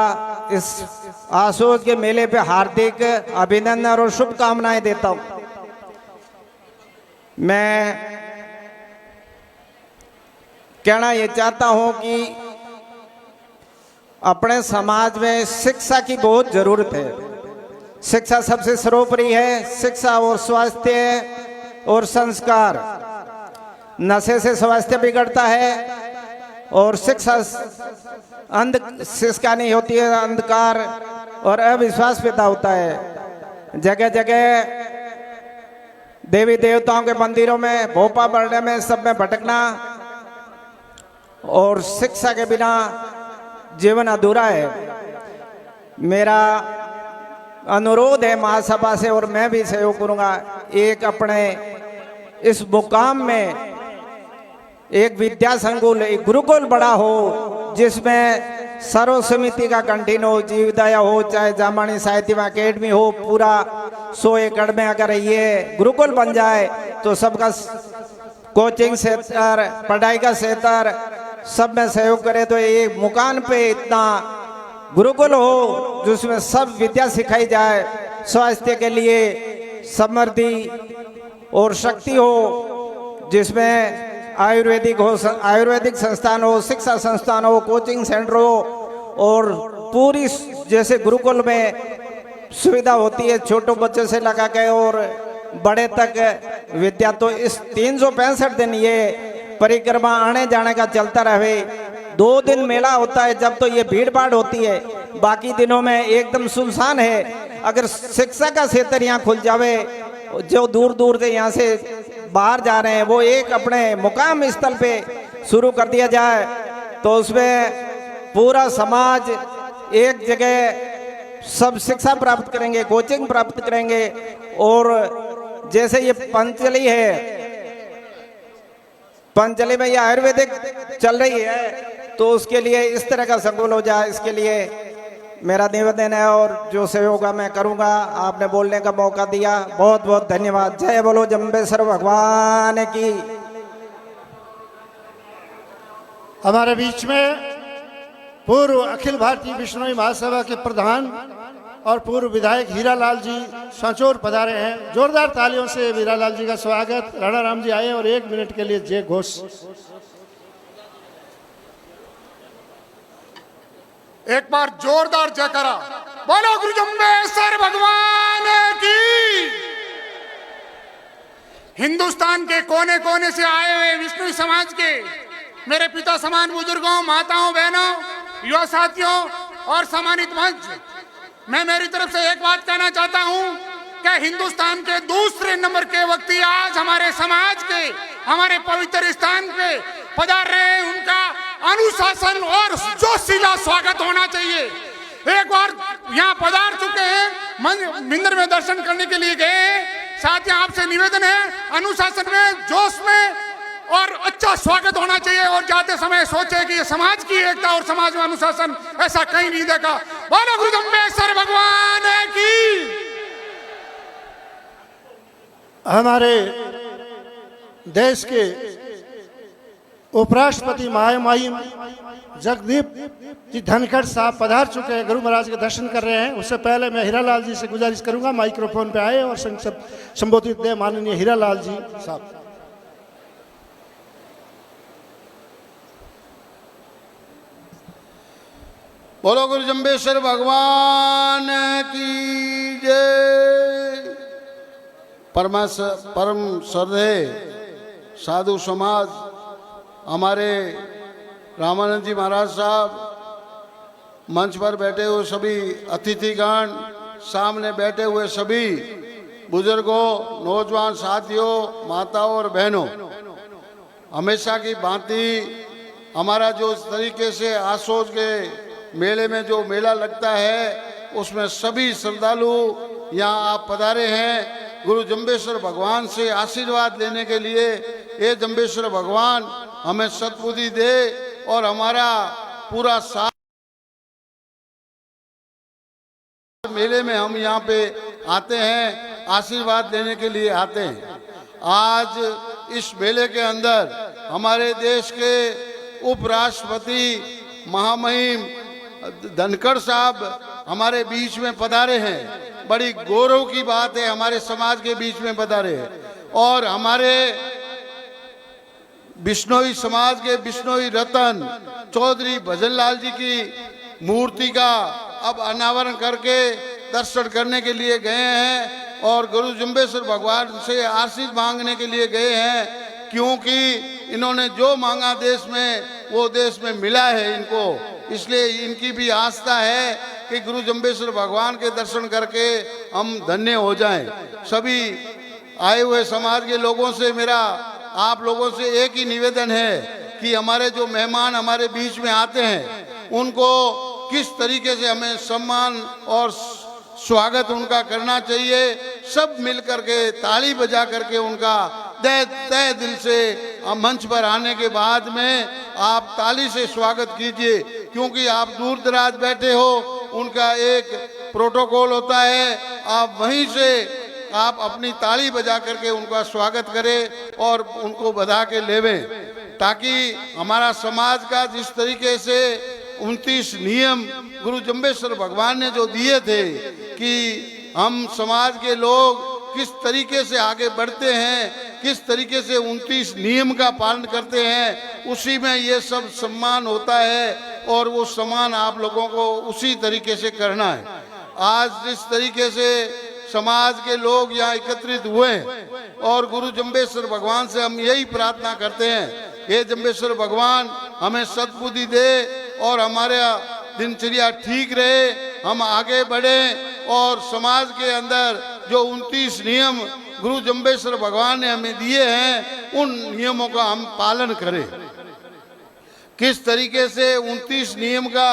इस आशोज के मेले पे हार्दिक अभिनंदन और शुभकामनाएं देता हूं। मैं कहना ये चाहता हूं कि अपने समाज में शिक्षा की बहुत जरूरत है। शिक्षा सबसे सर्वोपरि है। शिक्षा और स्वास्थ्य और संस्कार। नशे से स्वास्थ्य बिगड़ता है और शिक्षा शिक्षा नहीं होती है, अंधकार और अविश्वास पैदा होता है। जगह जगह देवी देवताओं के मंदिरों में, भोपा बढ़ने में, सब में भटकना, और शिक्षा के बिना जीवन अधूरा है। मेरा अनुरोध है महासभा से, और मैं भी सहयोग करूंगा, एक अपने इस मुकाम में एक विद्या संकुल, एक गुरुकुल बड़ा हो, जिसमें सर्व समिति का कंठीन हो, जीवदया हो, चाहे जामानी साहित्य अकेडमी हो, पूरा 100 एकड़ में अगर ये गुरुकुल बन जाए तो सबका कोचिंग सेक्टर, पढ़ाई का सेक्टर सब में सहयोग करे तो ये मुकाम पे इतना गुरुकुल हो जिसमें सब विद्या सिखाई जाए, स्वास्थ्य के लिए समृद्धि और शक्ति हो, जिसमें आयुर्वेदिक संस्थान हो, शिक्षा संस्थान हो, कोचिंग सेंटर हो और पूरी जैसे गुरुकुल में सुविधा होती है छोटे बच्चे से लगा के और बड़े तक विद्या। तो इस 365 दिन ये परिक्रमा आने जाने का चलता रहे। 2 दिन मेला होता है जब तो ये भीड़ भाड़ होती है, बाकी दिनों में एकदम सुनसान है। अगर शिक्षा का क्षेत्र यहाँ खुल जावे, जो दूर दूर से यहाँ से बाहर जा रहे हैं वो एक अपने मुकाम स्थल पे शुरू कर दिया जाए तो उसमें पूरा समाज एक जगह सब शिक्षा प्राप्त करेंगे, कोचिंग प्राप्त करेंगे। और जैसे ये पंचली है, पंचली में ये आयुर्वेदिक चल रही है तो उसके लिए इस तरह का संकुल हो जाए, इसके लिए मेरा निवेदन है और जो सहयोग मैं करूंगा। आपने बोलने का मौका दिया, बहुत बहुत धन्यवाद। जय बोलो जम्बेश्वर भगवान की। हमारे बीच में पूर्व अखिल भारतीय बिश्नोई महासभा के प्रधान और पूर्व विधायक हीरालाल जी सांचौर पधारे हैं। जोरदार तालियों से हीरालाल जी का स्वागत। राणा राम जी आए और 1 मिनट के लिए जय घोष। एक बार जोरदार जयकारा बोलो गुरु जम्बेश्वर भगवान की। हिंदुस्तान के कोने कोने से आए हुए विष्णु समाज के मेरे पिता समान बुजुर्गों, माताओं, बहनों, युवा साथियों और सम्मानित मंच, मैं मेरी तरफ से एक बात कहना चाहता हूं कि हिंदुस्तान के दूसरे नंबर के व्यक्ति आज हमारे समाज के हमारे पवित्र स्थान पे पधार रहे हैं। उनका अनुशासन और जोशीला स्वागत होना चाहिए। एक बार यहाँ पधार चुके हैं, मंदिर में दर्शन करने के लिए गए हैं, साथ ही आपसे निवेदन है अनुशासन में, जोश में और अच्छा स्वागत होना चाहिए। और जाते समय सोचे कि ये समाज की एकता और समाज में अनुशासन ऐसा कहीं नहीं देखा। बोलो गुरु जम्बेश्वर भगवान की। हमारे देश के उपराष्ट्रपति महामहिम जगदीप जी धनखड़ साहब पधार चुके हैं, गुरु महाराज के दर्शन कर रहे हैं। उससे पहले मैं हीरालाल जी से गुजारिश करूंगा माइक्रोफोन पे आए और संबोधित दे माननीय हीरालाल जी साहब। बोलो गुरु जम्बेश्वर भगवान की जय। परम श्रद्धेय साधु समाज, हमारे रामानंद जी महाराज साहब, मंच पर बैठे हुए सभी अतिथिगण, सामने बैठे हुए सभी बुजुर्गों, नौजवान साथियों, माताओं और बहनों, हमेशा की भांति हमारा जो इस तरीके से आसोज के मेले में जो मेला लगता है उसमें सभी श्रद्धालु यहाँ आप पधारे हैं गुरु जम्बेश्वर भगवान से आशीर्वाद लेने के लिए। ये जम्बेश्वर भगवान हमें सद्बुद्धि दे और हमारा पूरा साथ मेले में हम यहाँ पे आते हैं, आशीर्वाद लेने के लिए आते हैं। आज इस मेले के अंदर हमारे देश के उपराष्ट्रपति महामहिम धनखड़ साहब हमारे बीच में पधारे हैं। बड़ी गौरव की बात है, हमारे समाज के बीच में पधारे हैं। और हमारे बिश्नोई समाज के बिश्नोई रतन चौधरी भजनलाल जी की मूर्ति का अब अनावरण करके दर्शन करने के लिए गए हैं और गुरु जम्बेश्वर भगवान से आशीष मांगने के लिए गए हैं, क्योंकि इन्होंने जो मांगा देश में वो देश में मिला है इनको। इसलिए इनकी भी आस्था है कि गुरु जम्बेश्वर भगवान के दर्शन करके हम धन्य हो जाएं। सभी आए हुए समाज के लोगों से मेरा आप लोगों से एक ही निवेदन है कि हमारे जो मेहमान हमारे बीच में आते हैं उनको किस तरीके से हमें सम्मान और स्वागत उनका करना चाहिए। सब मिल करके ताली बजा करके उनका तय दिल से मंच पर आने के बाद में आप ताली से स्वागत कीजिए, क्योंकि आप दूर दराज बैठे हो, उनका एक प्रोटोकॉल होता है, आप वहीं से आप अपनी ताली बजा करके उनका स्वागत करें और उनको बधा के लेवें, ताकि हमारा समाज का जिस तरीके से 29 नियम गुरु जम्बेश्वर भगवान ने जो दिए थे कि हम समाज के लोग किस तरीके से आगे बढ़ते हैं, किस तरीके से 29 नियम का पालन करते हैं, उसी में ये सब सम्मान होता है और वो सम्मान आप लोगों को उसी तरीके से करना है। आज जिस तरीके से समाज के लोग यहाँ एकत्रित हुए और गुरु जम्बेश्वर भगवान से हम यही प्रार्थना करते हैं, हे जम्बेश्वर भगवान हमें सद्बुद्धि दे और हमारा दिनचर्या ठीक रहे, हम आगे बढ़ें और समाज के अंदर जो 29 नियम गुरु जम्बेश्वर भगवान ने हमें दिए हैं उन नियमों का हम पालन करें। किस तरीके से 29 नियम का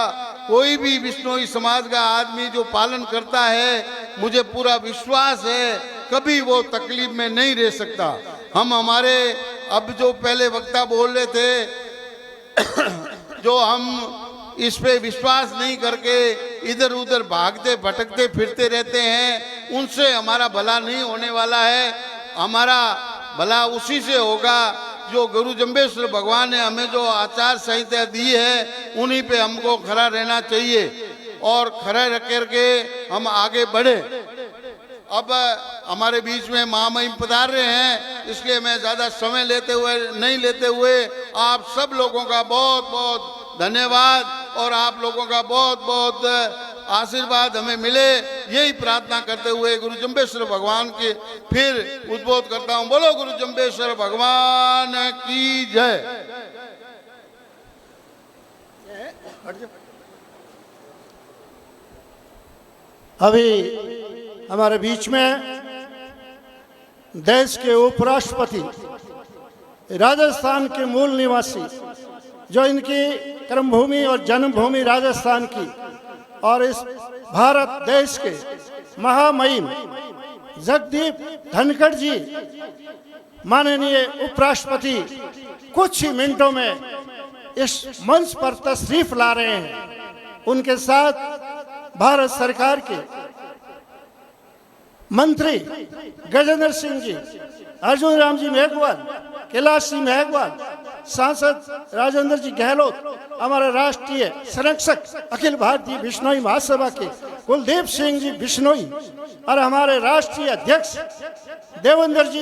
कोई भी बिश्नोई समाज का आदमी जो पालन करता है, मुझे पूरा विश्वास है कभी वो तकलीफ में नहीं रह सकता। हम हमारे अब जो पहले वक्ता बोल रहे थे जो हम इस पे विश्वास नहीं करके इधर उधर भागते भटकते फिरते रहते हैं, उनसे हमारा भला नहीं होने वाला है। हमारा भला उसी से होगा जो गुरु जम्बेश्वर भगवान ने हमें जो आचार संहिता दी है उन्हीं पे हमको खड़ा रहना चाहिए और खड़ा रख करके हम आगे बढ़े। अब हमारे बीच में महामहिम पधार रहे हैं, इसलिए मैं ज़्यादा समय नहीं लेते हुए आप सब लोगों का बहुत बहुत धन्यवाद और आप लोगों का बहुत बहुत आशीर्वाद हमें मिले, यही प्रार्थना करते हुए गुरु जम्बेश्वर भगवान के फिर उद्बोध करता हूँ। बोलो गुरु जम्बेश्वर भगवान की जय। अभी हमारे बीच में देश के उपराष्ट्रपति, राजस्थान के मूल निवासी, जो इनकी कर्मभूमि और जन्मभूमि राजस्थान की और इस भारत देश के महामहिम जगदीप धनखड़ जी माननीय उपराष्ट्रपति कुछ ही मिनटों में इस मंच पर तशरीफ ला रहे हैं। उनके साथ भारत सरकार के मंत्री गजेंद्र सिंह जी, अर्जुन राम जी मेघवाल, कैलाश सिंह मेघवाल, सांसद राजेंद्र जी गहलोत, हमारे राष्ट्रीय संरक्षक अखिल भारतीय बिश्नोई महासभा के कुलदीप सिंह जी बिश्नोई और हमारे राष्ट्रीय अध्यक्ष देवेंद्र जी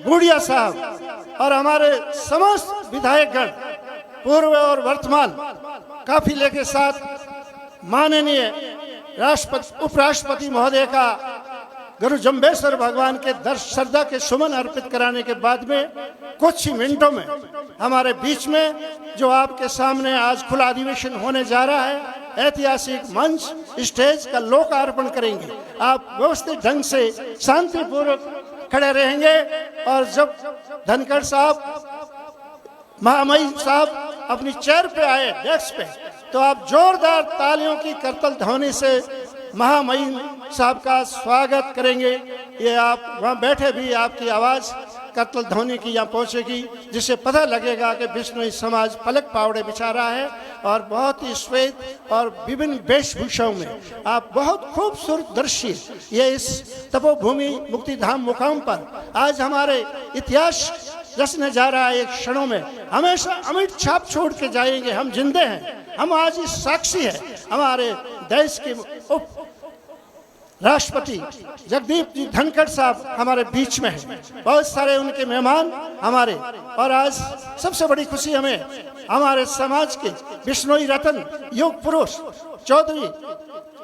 गुड़िया साहब और हमारे समस्त विधायकगण पूर्व और वर्तमान काफिले के साथ माननीय राष्ट्रपति उपराष्ट्रपति महोदय का गुरु जम्बेश्वर भगवान के श्रद्धा के सुमन अर्पित कराने के बाद में कुछ ही मिनटों में हमारे बीच में जो आपके सामने आज खुला अधिवेशन होने जा रहा है, ऐतिहासिक मंच स्टेज का लोकार्पण करेंगे। आप व्यवस्थित ढंग से शांतिपूर्वक खड़े रहेंगे और जब धनखड़ साहब महामहिम साहब अपनी चेयर पे आए, डेस्क पे, तो आप जोरदार तालियों की करतल ध्वनि से महामहिम साहब का स्वागत करेंगे। ये आप वहाँ बैठे भी आपकी आवाज़ करतल ध्वनि की यहाँ पहुँचेगी, जिससे पता लगेगा कि बिश्नोई समाज पलक पावड़े बिछा रहा है और बहुत ही श्वेत और विभिन्न वेशभूषाओं में आप बहुत खूबसूरत दृश्य ये इस तपोभूमि मुक्तिधाम मुकाम पर आज हमारे इतिहास रचने जा रहा है। एक क्षणों में हमेशा अमिट छाप छोड़ के जाएंगे। हम जिंदे हैं, हम आज इस साक्षी है। हमारे देश के उप राष्ट्रपति जगदीप जी धनखड़ साहब हमारे बीच में हैं, बहुत सारे उनके मेहमान हमारे, और आज सबसे बड़ी खुशी हमें हमारे समाज के बिश्नोई रत्न युग पुरुष चौधरी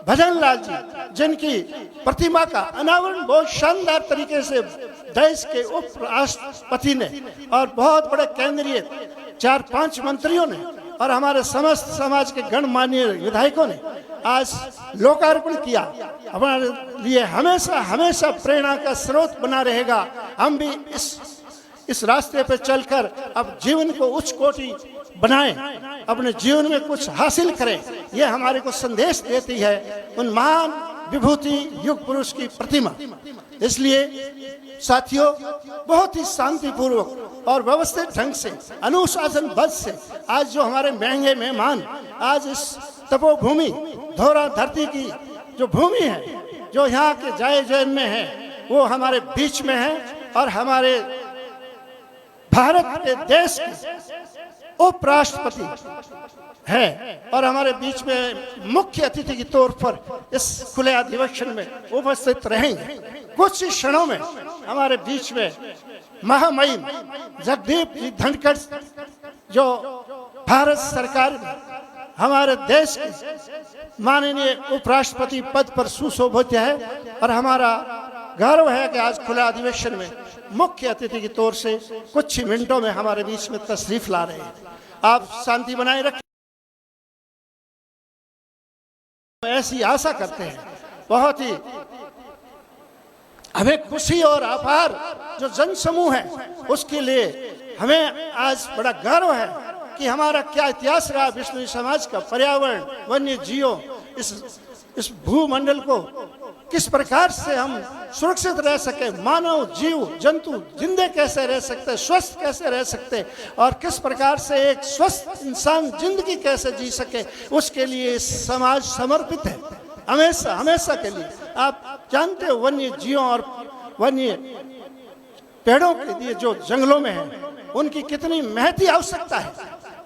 भजन लाल जी, जिनकी प्रतिमा का अनावरण बहुत शानदार तरीके से देश के उप राष्ट्रपति ने और बहुत बड़े केंद्रीय 4-5 मंत्रियों ने और हमारे समस्त समाज के गणमान्य विधायकों ने आज लोकार्पण किया। हमारे लिए हमेशा हमेशा प्रेरणा का स्रोत बना रहेगा। हम भी इस रास्ते पर चलकर अब जीवन को उच्च कोटि बनाएं, अपने जीवन में कुछ हासिल करें, यह हमारे को संदेश देती है उन महान विभूति युग पुरुष की प्रतिमा। इसलिए साथियों, बहुत ही शांतिपूर्वक और व्यवस्थित ढंग से अनुशासनबद्ध से आज जो हमारे महंगे मेहमान आज इस तपोभूमि धौरा धरती की जो भूमि है, जो यहाँ के जाए जैन में है, वो हमारे बीच में हैं और हमारे भारत के देश के उपराष्ट्रपति है और हमारे बीच में मुख्य अतिथि के तौर पर इस खुले अधिवेशन में उपस्थित रहेंगे। कुछ ही क्षणों में हमारे बीच में महामहिम जगदीप जी धनखड़ जो भारत सरकार में हमारे देश के माननीय उपराष्ट्रपति पद पर सुशोभित है और हमारा गौरव है कि आज खुला अधिवेशन में मुख्य अतिथि के तौर से कुछ ही मिनटों में हमारे बीच में तशरीफ ला रहे हैं। आप शांति बनाए रखें, ऐसी आशा करते हैं। बहुत ही हमें खुशी और आभार जो जनसमूह है उसके लिए हमें आज बड़ा गर्व है कि हमारा क्या इतिहास रहा विष्णु समाज का, पर्यावरण, वन्य जीवों, इस भूमंडल को किस प्रकार से हम सुरक्षित रह सके, मानव जीव जंतु जिंदे कैसे रह सकते, स्वस्थ कैसे रह सकते और किस प्रकार से एक स्वस्थ इंसान जिंदगी कैसे जी सके, उसके लिए समाज समर्पित है हमेशा हमेशा के लिए। आप जानते हो वन्य जीवों और वन्य पेड़ों के लिए जो जंगलों में है उनकी कितनी महती आवश्यकता है।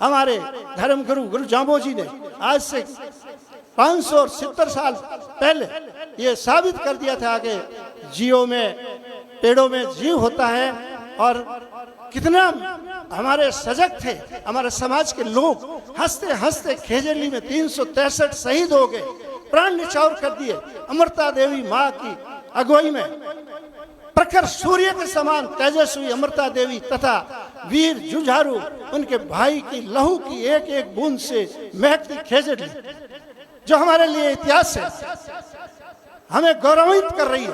हमारे धर्म गुरु जांबो जी ने आज से 570 साल पहले ये साबित कर दिया था कि जीवों में, पेड़ों में जीव होता है और कितना हमारे सजग थे हमारे समाज के लोग। हंसते हंसते खेजली में 363 शहीद हो गए, प्राण न्यौछावर कर दिए। अमृता देवी माँ की अगुवाई में प्रखर सूर्य के समान तेजस्वी अमृता देवी तथा वीर जुझारू उनके भाई की लहू की एक एक बूंद से महकती खेजड़ी जो हमारे लिए इतिहास है, हमें गौरवित कर रही है।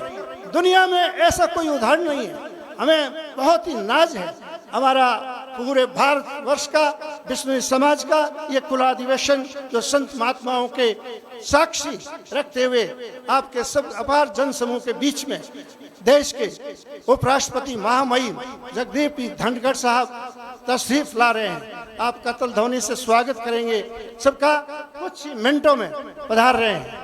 दुनिया में ऐसा कोई उदाहरण नहीं है। हमें बहुत ही नाज है हमारा पूरे भारतवर्ष का, विष्णु समाज का ये खुला अधिवेशन जो संत महात्माओं के साक्षी रखते हुए आपके सब अपार जनसमूह के बीच में देश के उपराष्ट्रपति महामहिम जगदीप जी धनखड़ साहब तशरीफ ला रहे हैं। आप कतल ध्वनि से स्वागत करेंगे। सबका कुछ मिनटों में पधार रहे हैं।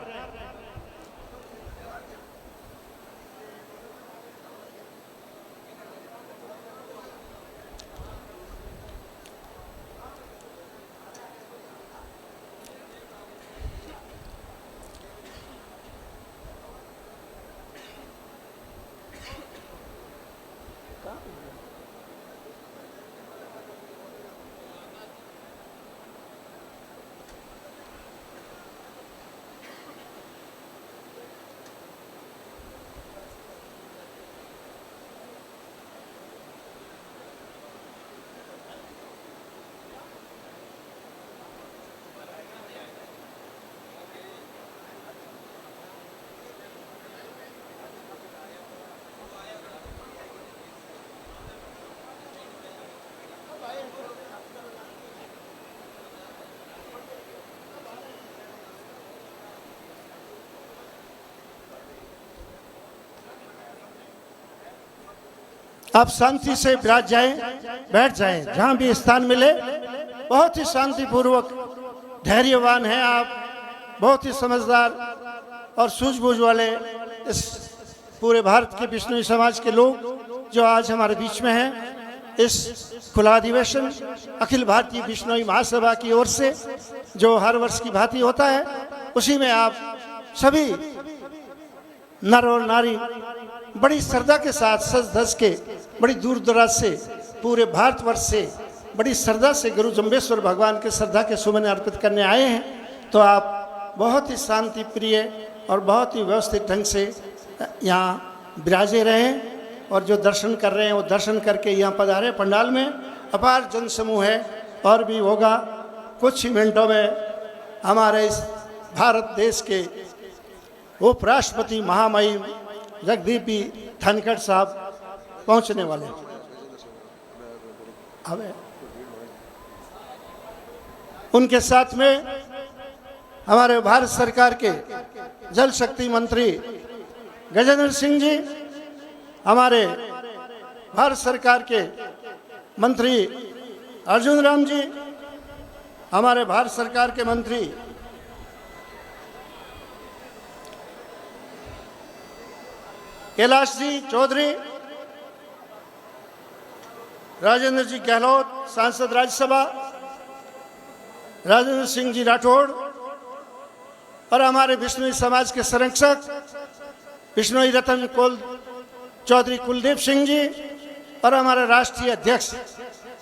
आप शांति से विराज जाएं, बैठ जाएं, जहां भी स्थान मिले। बहुत ही शांतिपूर्वक धैर्यवान हैं आप, बहुत ही समझदार और सूझबूझ वाले इस पूरे भारत के विष्णु समाज के लोग जो आज हमारे बीच में हैं। इस खुला अधिवेशन अखिल भारतीय विष्णु महासभा की ओर से जो हर वर्ष की भांति होता है, उसी में आप सभी नर और नारी बड़ी श्रद्धा के साथ सज धज के बड़ी दूर दराज से पूरे भारतवर्ष से बड़ी श्रद्धा से गुरु जम्बेश्वर भगवान के श्रद्धा के सुमन अर्पित करने आए हैं। तो आप बहुत ही शांति प्रिय और बहुत ही व्यवस्थित ढंग से यहाँ विराजे रहें और जो दर्शन कर रहे हैं वो दर्शन करके यहाँ पधारे। पंडाल में अपार जनसमूह है और भी होगा। कुछ ही मिनटों में हमारे इस भारत देश के उपराष्ट्रपति महामहिम जगदीप जी धनखड़ साहब पहुंचने वाले हैं। उनके साथ में हमारे भारत सरकार के जल शक्ति मंत्री गजेंद्र सिंह जी, हमारे भारत सरकार के मंत्री अर्जुन राम जी, हमारे भारत सरकार के मंत्री कैलाश जी चौधरी, राजेंद्र जी गहलोत सांसद राज्यसभा, राजेंद्र सिंह जी राठौड़ और हमारे बिश्नोई समाज के संरक्षक बिश्नोई रतन चौधरी कुलदीप सिंह जी और हमारे राष्ट्रीय अध्यक्ष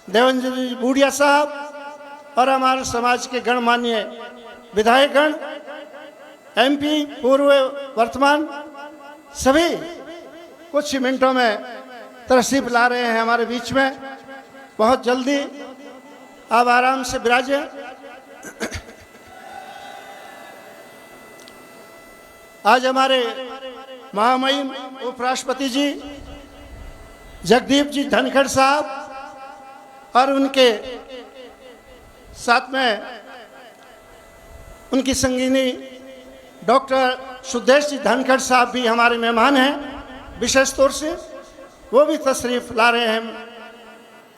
देवेंद्र जी बूढ़िया साहब और हमारे समाज के गणमान्य विधायकगण, एमपी पूर्व वर्तमान, सभी कुछ ही मिनटों में तशरीफ ला रहे हैं हमारे बीच में। बहुत जल्दी आप आराम से विराजें। आज हमारे महामहिम उपराष्ट्रपति जी जगदीप जी धनखड़ साहब और उनके साथ में उनकी संगिनी डॉक्टर सुदेश जी धनखड़ साहब भी हमारे मेहमान हैं। विशेष तौर से वो भी तशरीफ ला रहे हैं।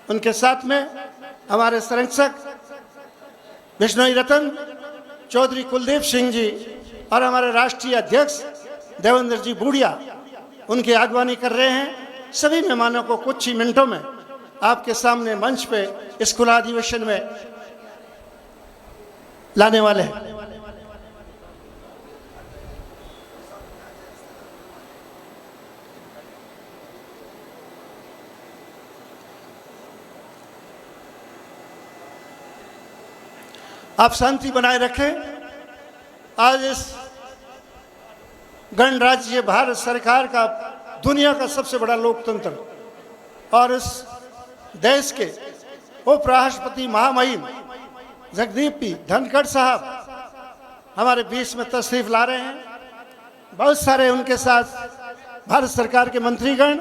उनके साथ में हमारे संरक्षक बिश्नोई रतन चौधरी कुलदीप सिंह जी और हमारे राष्ट्रीय अध्यक्ष देवेंद्र जी बूढ़िया उनकी अगवानी कर रहे हैं। सभी मेहमानों को कुछ ही मिनटों में आपके सामने मंच पे इस खुला अधिवेशन में लाने वाले हैं। आप शांति बनाए रखें। आज इस गणराज्य भारत सरकार का दुनिया का सबसे बड़ा लोकतंत्र और इस देश के उपराष्ट्रपति महामहिम जगदीप जी धनखड़ साहब हमारे बीच में तशरीफ ला रहे हैं। बहुत सारे उनके साथ भारत सरकार के मंत्रीगण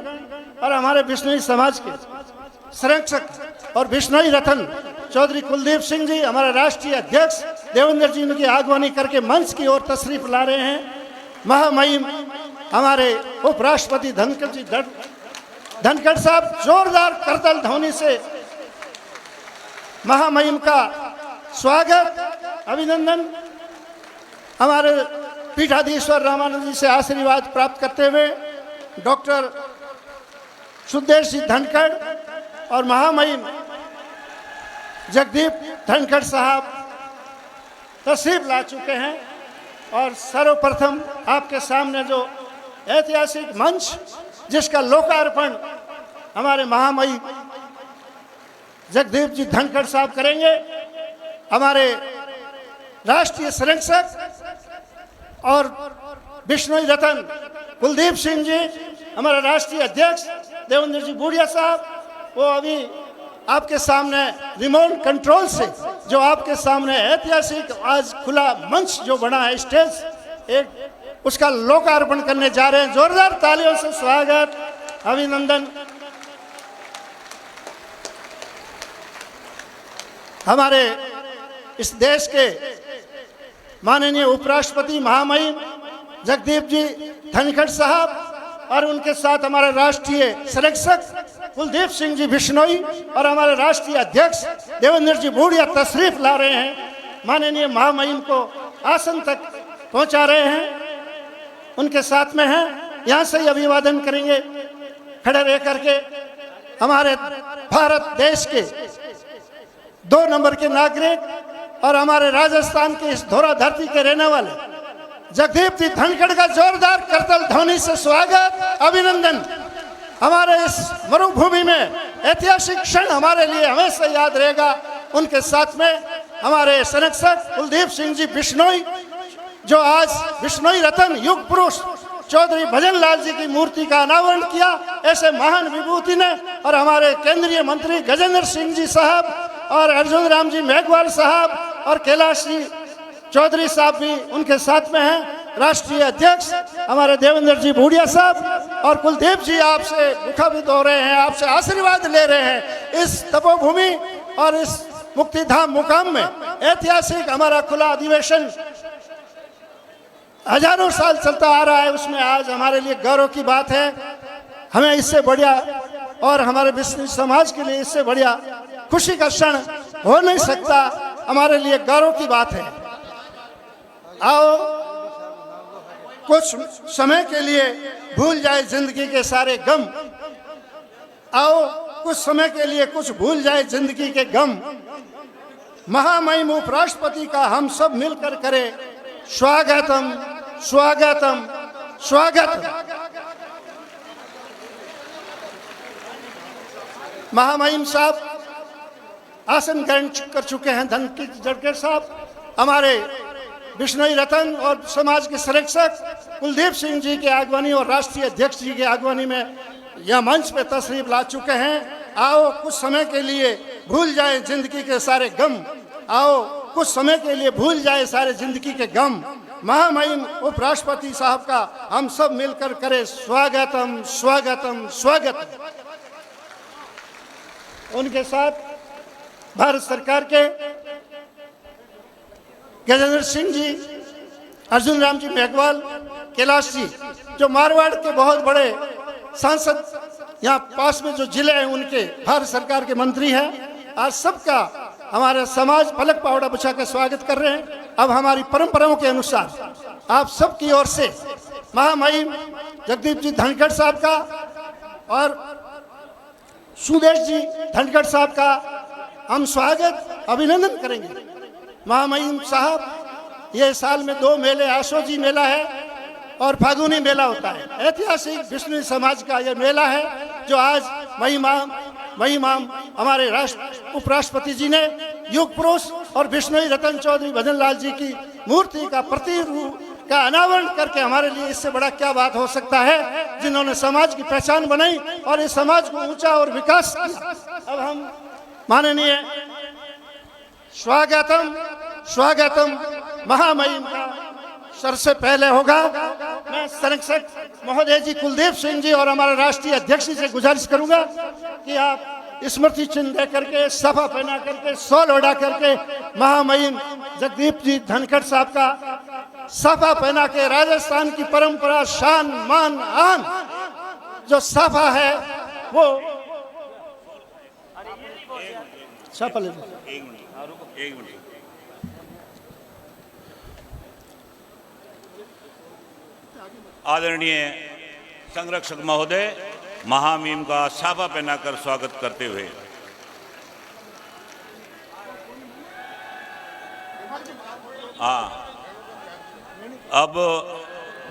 और हमारे बिश्नोई समाज के संरक्षक और बिश्नोई रतन चौधरी कुलदीप सिंह जी, हमारे राष्ट्रीय अध्यक्ष देवेंद्र जी उनकी आगवानी करके मंच की ओर तशरीफ ला रहे हैं। महामहिम हमारे उपराष्ट्रपति धनखड़ साहब जोरदार करताल ध्वनि से महामहिम का स्वागत, अभिनंदन। हमारे पीठाधीश्वर रामानंद जी से आशीर्वाद प्राप्त करते हुए डॉक्टर सुदेश जी धनखड़ और महामहिम जगदीप धनखड़ साहब तशरीफ ला चुके हैं। और सर्वप्रथम आपके सामने जो ऐतिहासिक मंच जिसका लोकार्पण हमारे महामहिम जगदीप जी धनखड़ साहब करेंगे, हमारे राष्ट्रीय संरक्षक और बिश्नोई रतन कुलदीप सिंह जी, हमारे राष्ट्रीय अध्यक्ष देवेंद्र जी बूढ़िया साहब, वो अभी आपके सामने रिमोट कंट्रोल से जो आपके सामने ऐतिहासिक आज खुला मंच जो बना है स्टेज, एक उसका लोकार्पण करने जा रहे हैं। जोरदार तालियों से स्वागत, अभिनंदन। हमारे इस देश के माननीय उपराष्ट्रपति महामहिम जगदीप जी धनखड़ साहब और उनके साथ हमारे राष्ट्रीय संरक्षक कुलदीप सिंह जी बिश्नोई और हमारे राष्ट्रीय अध्यक्ष देवेंद्र जी बूढ़िया तशरीफ ला रहे हैं। माननीय महामहिम को आसन तक पहुंचा रहे हैं। उनके साथ में हैं, यहाँ से ही अभिवादन करेंगे खड़े रह करके। हमारे भारत देश के 2 नंबर के नागरिक और हमारे राजस्थान के इस धोरा धरती के रहने वाले जगदीप जी धनखड़ का जोरदार करताल ध्वनि से स्वागत, अभिनंदन। हमारे इस मरुभूमि में ऐतिहासिक क्षण हमारे लिए हमेशा याद रहेगा। उनके साथ में हमारे संरक्षक कुलदीप सिंह जी बिश्नोई, जो आज बिश्नोई रतन युग पुरुष चौधरी भजन लाल जी की मूर्ति का अनावरण किया, ऐसे महान विभूति ने, और हमारे केंद्रीय मंत्री गजेंद्र सिंह जी साहब और अर्जुन राम जी मेघवाल साहब और कैलाश जी चौधरी साहब भी उनके साथ में हैं। राष्ट्रीय अध्यक्ष हमारे देवेंद्र जी बूढ़िया साहब और कुलदीप जी आपसे मुखाबिद हो रहे हैं, आपसे आशीर्वाद ले रहे हैं। इस तपोभूमि और इस मुक्तिधाम मुकाम में ऐतिहासिक हमारा खुला अधिवेशन हजारों साल चलता आ रहा है, उसमें आज हमारे लिए गौरव की बात है। हमें इससे बढ़िया और हमारे बिश्नोई समाज के लिए इससे बढ़िया खुशी का क्षण हो नहीं सकता, हमारे लिए गौरव की बात है। आओ कुछ समय के लिए भूल जाए जिंदगी के सारे गम। आओ कुछ समय के लिए कुछ भूल जाए जिंदगी के गम। महामहिम उपराष्ट्रपति का हम सब मिलकर करें स्वागतम स्वागतम स्वागतम। महामहिम साहब आसन ग्रहण कर चुके हैं। धनखड़ साहब हमारे बिश्नोई रतन और समाज के संरक्षक कुलदीप सिंह जी के आगवानी और राष्ट्रीय अध्यक्ष जी के आगवानी में यह मंच पे तशरीफ ला चुके हैं। आओ कुछ समय के लिए भूल जाए जिंदगी के सारे गम। आओ कुछ समय के लिए भूल जाए सारे जिंदगी के गम। महामहिम उपराष्ट्रपति साहब का हम सब मिलकर करें स्वागतम स्वागतम स्वागतम। उनके साथ भारत सरकार के गजेंद्र सिंह जी, अर्जुन राम जी मेघवाल, कैलाश जी, जो मारवाड़ के बहुत बड़े सांसद, यहाँ पास में जो जिले हैं उनके भारत सरकार के मंत्री हैं। आज सबका हमारा समाज पलक पावड़ा बिछा कर स्वागत कर रहे हैं। अब हमारी परंपराओं के अनुसार आप सबकी ओर से महामहिम जगदीप जी धनखड़ साहब का और सुदेश जी धनखड़ साहब का हम स्वागत अभिनंदन करेंगे। महामहिम साहब, ये साल में 2 मेले, आशोजी मेला है और फागुनी मेला होता है। ऐतिहासिक बिश्नोई समाज का यह मेला है जो आज महिमाम हमारे उपराष्ट्रपति जी ने युग पुरुष और बिश्नोई रतन चौधरी भजन लाल जी की मूर्ति का प्रतिरूप का अनावरण करके हमारे लिए इससे बड़ा क्या बात हो सकता है, जिन्होंने समाज की पहचान बनाई और इस समाज को ऊंचा और विकास किया। अब हम माननीय स्वागतम स्वागतम महामहिम का सबसे पहले होगा। मैं संरक्षक महोदय जी कुलदीप सिंह जी और हमारे राष्ट्रीय अध्यक्ष जी से गुजारिश करूंगा कि आप स्मृति चिन्ह दे करके, सफा पहना करके, शॉल ओढ़ा करके महामहिम जगदीप जी धनखड़ साहब का सफा पहना के राजस्थान की परंपरा, शान, मान, आन जो सफा है वो सफल एक मिनट। आदरणीय संरक्षक महोदय, महामहिम का साफा पहनाकर स्वागत करते हुए अब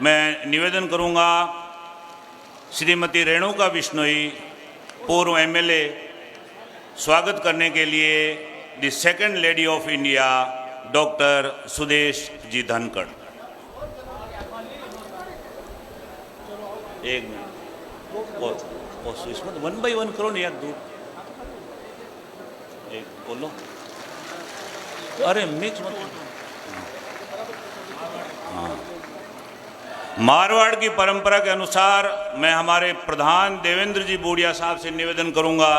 मैं निवेदन करूंगा श्रीमती रेणुका बिश्नोई, पूर्व एमएलए, स्वागत करने के लिए the second lady of India doctor Sudesh ji Dhankhar. एक मिनट, इसमें 1 by 1 करो नहीं यार, दूर एक बोलो, अरे मिक्स मत। हाँ, मारवाड़ की परंपरा के अनुसार मैं हमारे प्रधान देवेंद्र जी बूढ़िया साहब से निवेदन करूंगा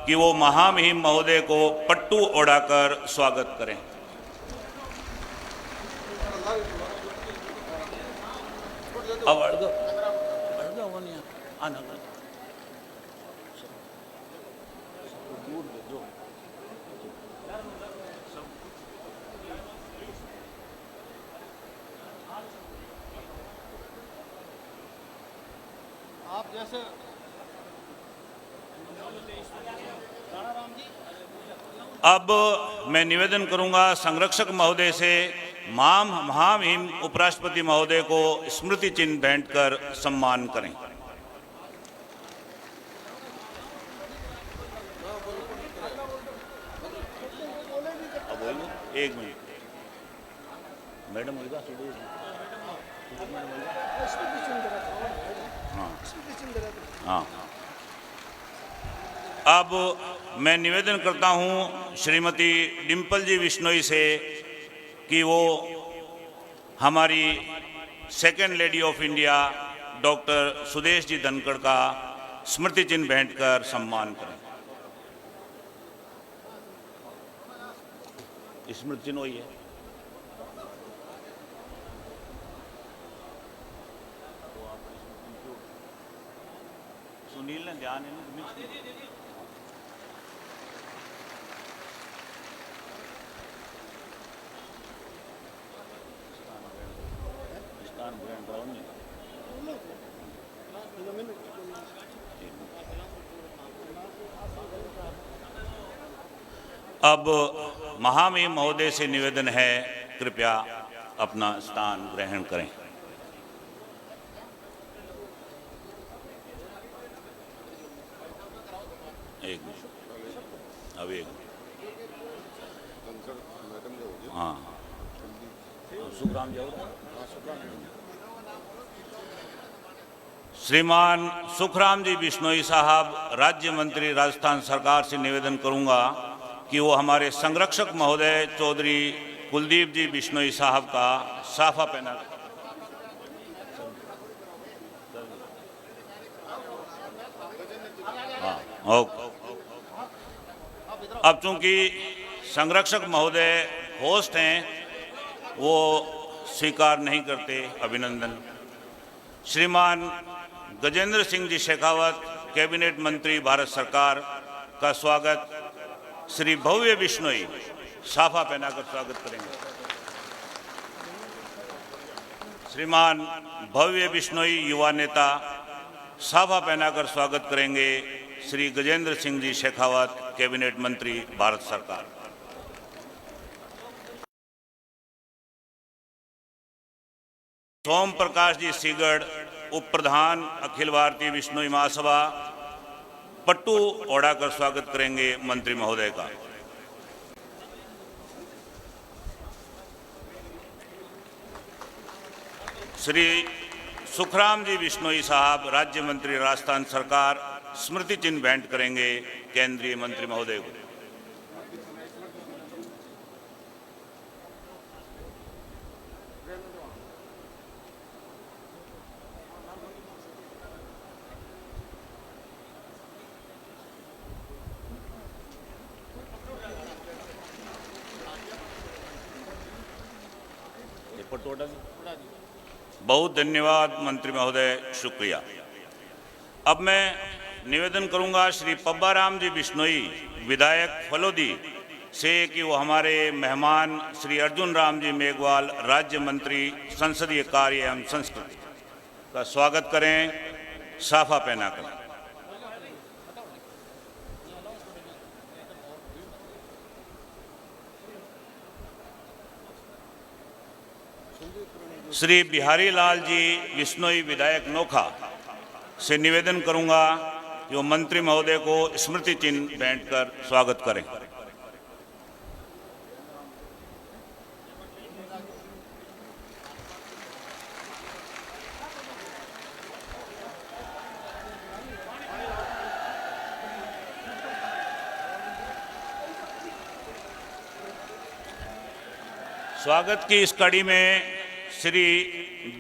कि वो महामहिम महोदय को पट्टू ओढ़ाकर स्वागत करें। अब आप जैसे अब मैं निवेदन करूंगा संरक्षक महोदय से महामहिम उपराष्ट्रपति महोदय को स्मृति चिन्ह भेंट कर सम्मान करें। एक मिनट मैडम, हाँ, अब मैं निवेदन करता हूं श्रीमती डिम्पल जी बिश्नोई से कि वो हमारी second lady of India doctor Sudesh ji Dhankhar का स्मृति चिन्ह भेंट कर सम्मान करें। स्मृति चिन्ह वही है। सुनील ने ध्यान स्थान ग्रहण कराओ नहीं। अब महामहिम महोदय से निवेदन है, कृपया अपना स्थान ग्रहण करें। एक मिनट, अब एक हाँ सुखराम जी, श्रीमान सुखराम जी बिश्नोई साहब, राज्य मंत्री राजस्थान सरकार से निवेदन करूंगा कि वो हमारे संरक्षक महोदय चौधरी कुलदीप जी बिश्नोई साहब का साफा पहना। हाँ, ओके। अब चूंकि संरक्षक महोदय होस्ट हैं, वो स्वीकार नहीं करते अभिनंदन। श्रीमान गजेंद्र सिंह जी शेखावत, कैबिनेट मंत्री भारत सरकार का स्वागत श्री भव्य बिश्नोई साफा पहनाकर स्वागत करेंगे। श्रीमान भव्य बिश्नोई युवा नेता साफा पहनाकर स्वागत करेंगे श्री गजेंद्र सिंह जी शेखावत, कैबिनेट मंत्री भारत सरकार। सोम प्रकाश जी सीगड़, उप प्रधान अखिल भारतीय बिश्नोई महासभा, पट्टू ओढ़ाकर स्वागत करेंगे मंत्री महोदय का। श्री सुखराम जी बिश्नोई साहब, राज्य मंत्री राजस्थान सरकार, स्मृति चिन्ह भेंट करेंगे केंद्रीय मंत्री महोदय को। बहुत धन्यवाद मंत्री महोदय, शुक्रिया। अब मैं निवेदन करूंगा श्री पब्बाराम जी बिश्नोई, विधायक फलोदी से कि वो हमारे मेहमान श्री अर्जुन राम जी मेघवाल, राज्य मंत्री संसदीय कार्य एवं संस्कृति का स्वागत करें साफा पहनाकर। श्री बिहारी लाल जी बिश्नोई, विधायक नोखा से निवेदन करूंगा कि वो मंत्री महोदय को स्मृति चिन्ह भेंट कर स्वागत करें। स्वागत की इस कड़ी में श्री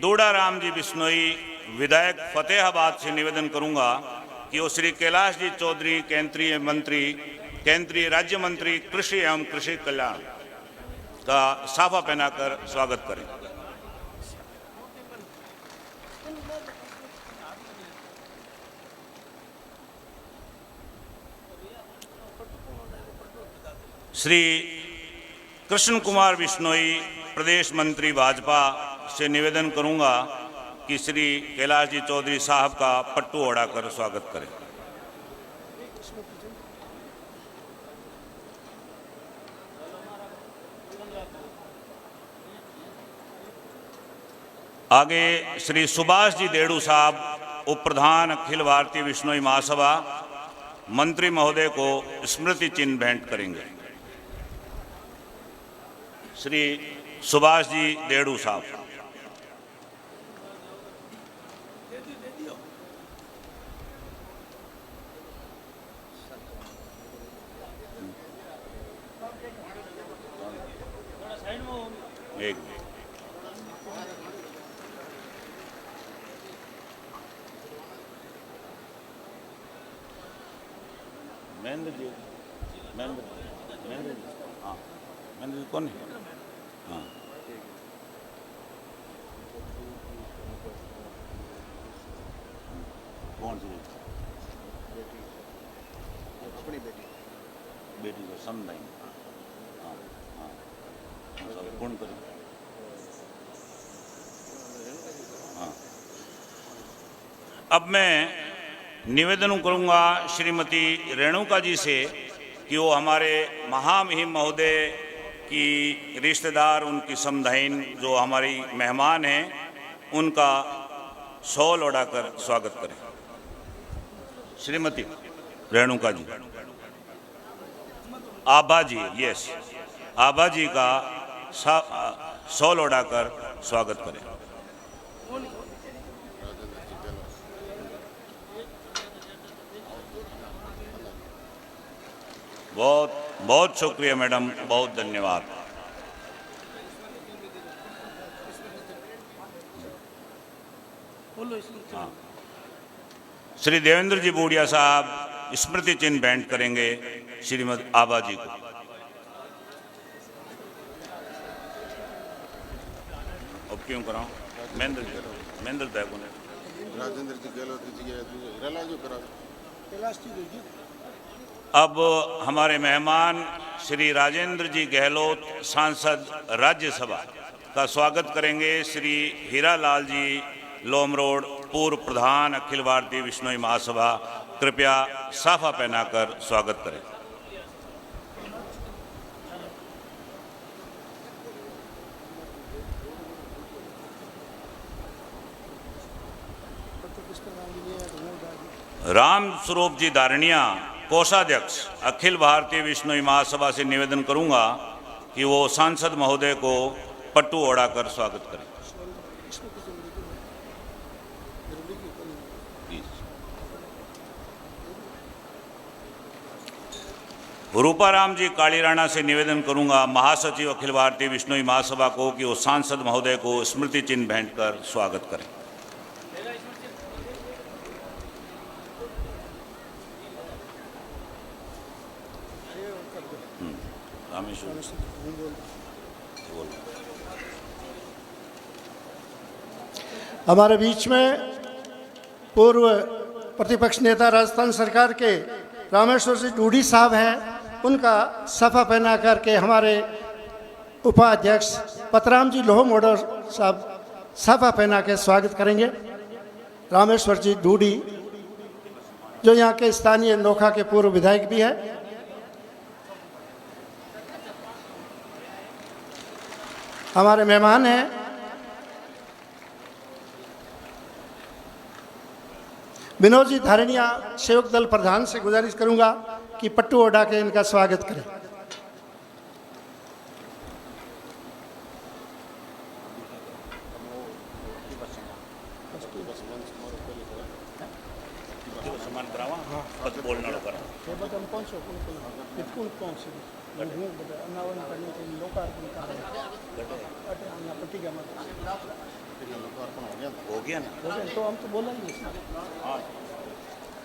दूड़ाराम जी बिश्नोई, विधायक फतेहाबाद से निवेदन करूंगा कि वो श्री कैलाश जी चौधरी, केंद्रीय राज्य मंत्री कृषि एवं कृषि कल्याण का साफा पहनाकर स्वागत करें। श्री कृष्ण कुमार बिश्नोई, प्रदेश मंत्री भाजपा से निवेदन करूंगा कि श्री कैलाश जी चौधरी साहब का पट्टू ओढ़ाकर स्वागत करें। आगे श्री सुभाष जी देड़ू साहब, उप प्रधान अखिल भारतीय बिश्नोई महासभा, मंत्री महोदय को स्मृति चिन्ह भेंट करेंगे। श्री सुभाष जी देड़ू साहब। एक महेंद्र जी, हाँ महेंद्र जी कौन है? हाँ कौन सी अपनी बेटी को समझाएंगे। हाँ हाँ पूर्ण करें। हाँ अब मैं निवेदन करूंगा श्रीमती रेणुका जी से कि वो हमारे महामहिम महोदय की रिश्तेदार, उनकी समधैन जो हमारी मेहमान हैं, उनका शॉल ओढ़ाकर स्वागत करें। श्रीमती रेणुका जी, आभा जी, यस, आभा जी का शॉल ओढ़ाकर स्वागत करें। बहुत बहुत शुक्रिया मैडम, बहुत धन्यवाद। हाँ। श्री देवेंद्र जी बूढ़िया साहब स्मृति चिन्ह भेंट करेंगे श्रीमती आभा जी को। अब क्यों कराऊं? महेंद्र तैगो ने राजेंद्र जी गहलोत जी करा। अब हमारे मेहमान श्री राजेंद्र जी गहलोत, सांसद राज्यसभा, का स्वागत करेंगे श्री हीरालाल जी लोमरोड, पूर्व प्रधान अखिल भारतीय विश्नोई महासभा। कृपया साफा पहनाकर स्वागत करें। राम स्वरूप जी दारणिया, कोषाध्यक्ष अखिल भारतीय विश्नोई महासभा, से निवेदन करूंगा कि वो सांसद महोदय को पट्टू ओढ़ाकर स्वागत करें। रूपाराम जी कालीराणा से निवेदन करूंगा, महासचिव अखिल भारतीय विश्नोई महासभा को, कि वो सांसद महोदय को स्मृति चिन्ह भेंट कर स्वागत करें। हमारे बीच में पूर्व प्रतिपक्ष नेता राजस्थान सरकार के रामेश्वर जी डूडी साहब हैं, उनका सफा पहना करके हमारे उपाध्यक्ष पतराम जी लोह मोडर साहब सफा पहना के स्वागत करेंगे। रामेश्वर जी डूडी जो यहाँ के स्थानीय नोखा के पूर्व विधायक भी है। हमारे मेहमान हैं विनोद जी धारणिया, सेवक दल प्रधान से गुजारिश करूंगा कि पट्टू ओढ़ा के इनका स्वागत करें। हो गया ना, तो हम तो बोला ही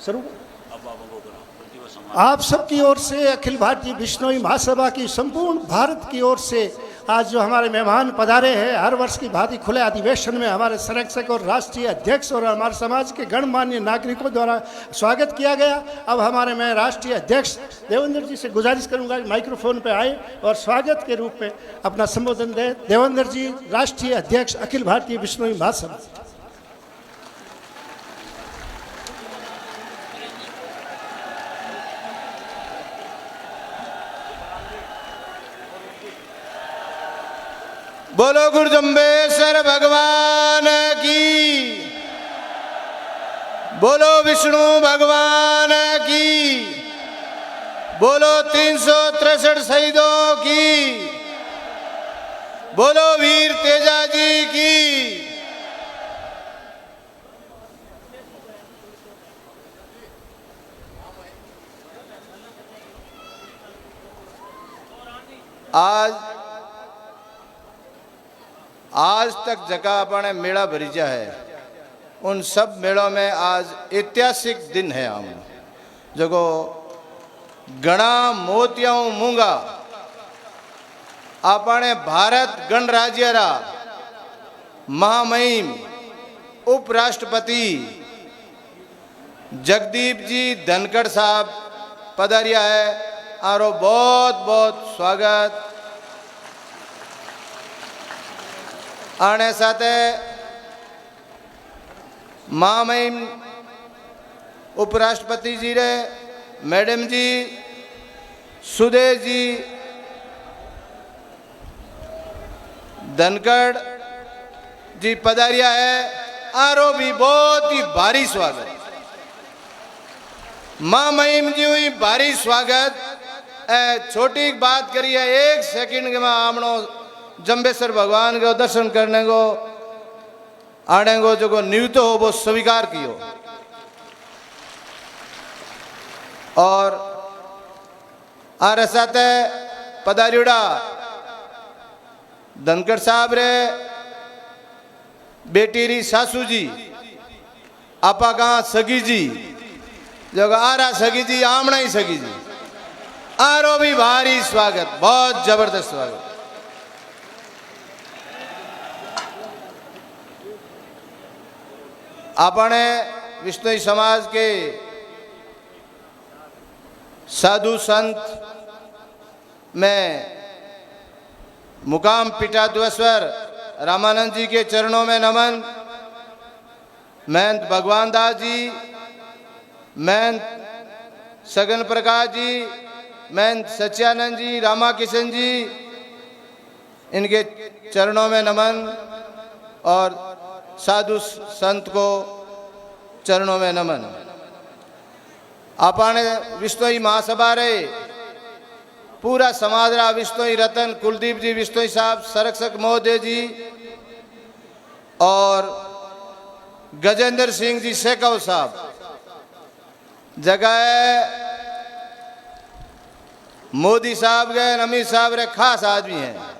शुरू। आप सबकी ओर से, अखिल भारतीय विश्नोई महासभा की संपूर्ण भारत की ओर से आज जो हमारे मेहमान पधारे हैं, हर वर्ष की भांति खुले अधिवेशन में हमारे संरक्षक और राष्ट्रीय अध्यक्ष और हमारे समाज के गणमान्य नागरिकों द्वारा स्वागत किया गया। अब हमारे मैं राष्ट्रीय अध्यक्ष देवेंद्र जी से गुजारिश करूंगा कि माइक्रोफोन पर आए और स्वागत के रूप में अपना संबोधन दें। देवेंद्र जी, राष्ट्रीय अध्यक्ष अखिल भारतीय विश्नोई महासभा। बोलो गुरुजम्बेश्वर भगवान की, बोलो विष्णु भगवान की, बोलो 363 शहीदों की, बोलो वीर तेजा जी की। आज तक जगह अपने मेला भरीजा है, उन सब मेलों में आज ऐतिहासिक दिन है। हम जगो गणा मोतियाओं मूंगा अपने भारत गणराज्य रा महामहिम उपराष्ट्रपति जगदीप जी धनखड़ साहब पधारिया है। आरो बहुत बहुत स्वागत। आने साथे महामहिम उपराष्ट्रपति जी रे मैडम जी सुदेश जी धनखड़ जी पधारिया है, आरो भी बहुत ही भारी स्वागत। मां महिम जी हुई भारी स्वागत। छोटी बात करिए, 1 सेकंड के मैं आमनो जम्बेश्वर भगवान को दर्शन करने को आने को जो नियुक्त हो वो स्वीकार कियो। और आर साथ पधारियोड़ा धनखड़ साहब रे बेटी री सासू जी, आपा कहा सगी जी, जो आरा सगी जी, आमना ही सगी जी, आरो भी भारी स्वागत, बहुत जबरदस्त स्वागत। आपने विष्णु समाज के साधु संत में मुकाम पीठाधीश्वर रामानंद जी के चरणों में नमन। महंत भगवान दास जी, महंत सगन प्रकाश जी, महंत सच्चिदानंद जी, रामा किशन जी, इनके चरणों में नमन। और साधु संत को चरणों में नमन। आपने विश्नोई महासभा रे पूरा समाज रा विश्नोई रतन कुलदीप जी विश्नोई साहब, संरक्षक महोदय जी और गजेंद्र सिंह जी शेखव साहब, जगह मोदी साहब गए, अमित साहब रे खास आदमी हैं।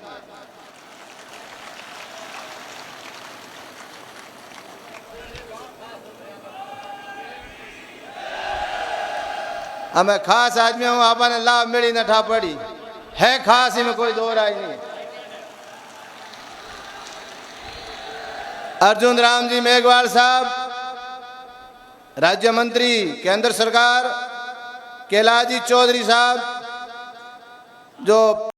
हमें खास आदमी हूँ, आपने लाभ मिली नठा पड़ी है, खास ही में कोई दो राय नहीं। अर्जुन राम जी मेघवाल साहब, राज्य मंत्री केंद्र सरकार, कैलाश जी चौधरी साहब जो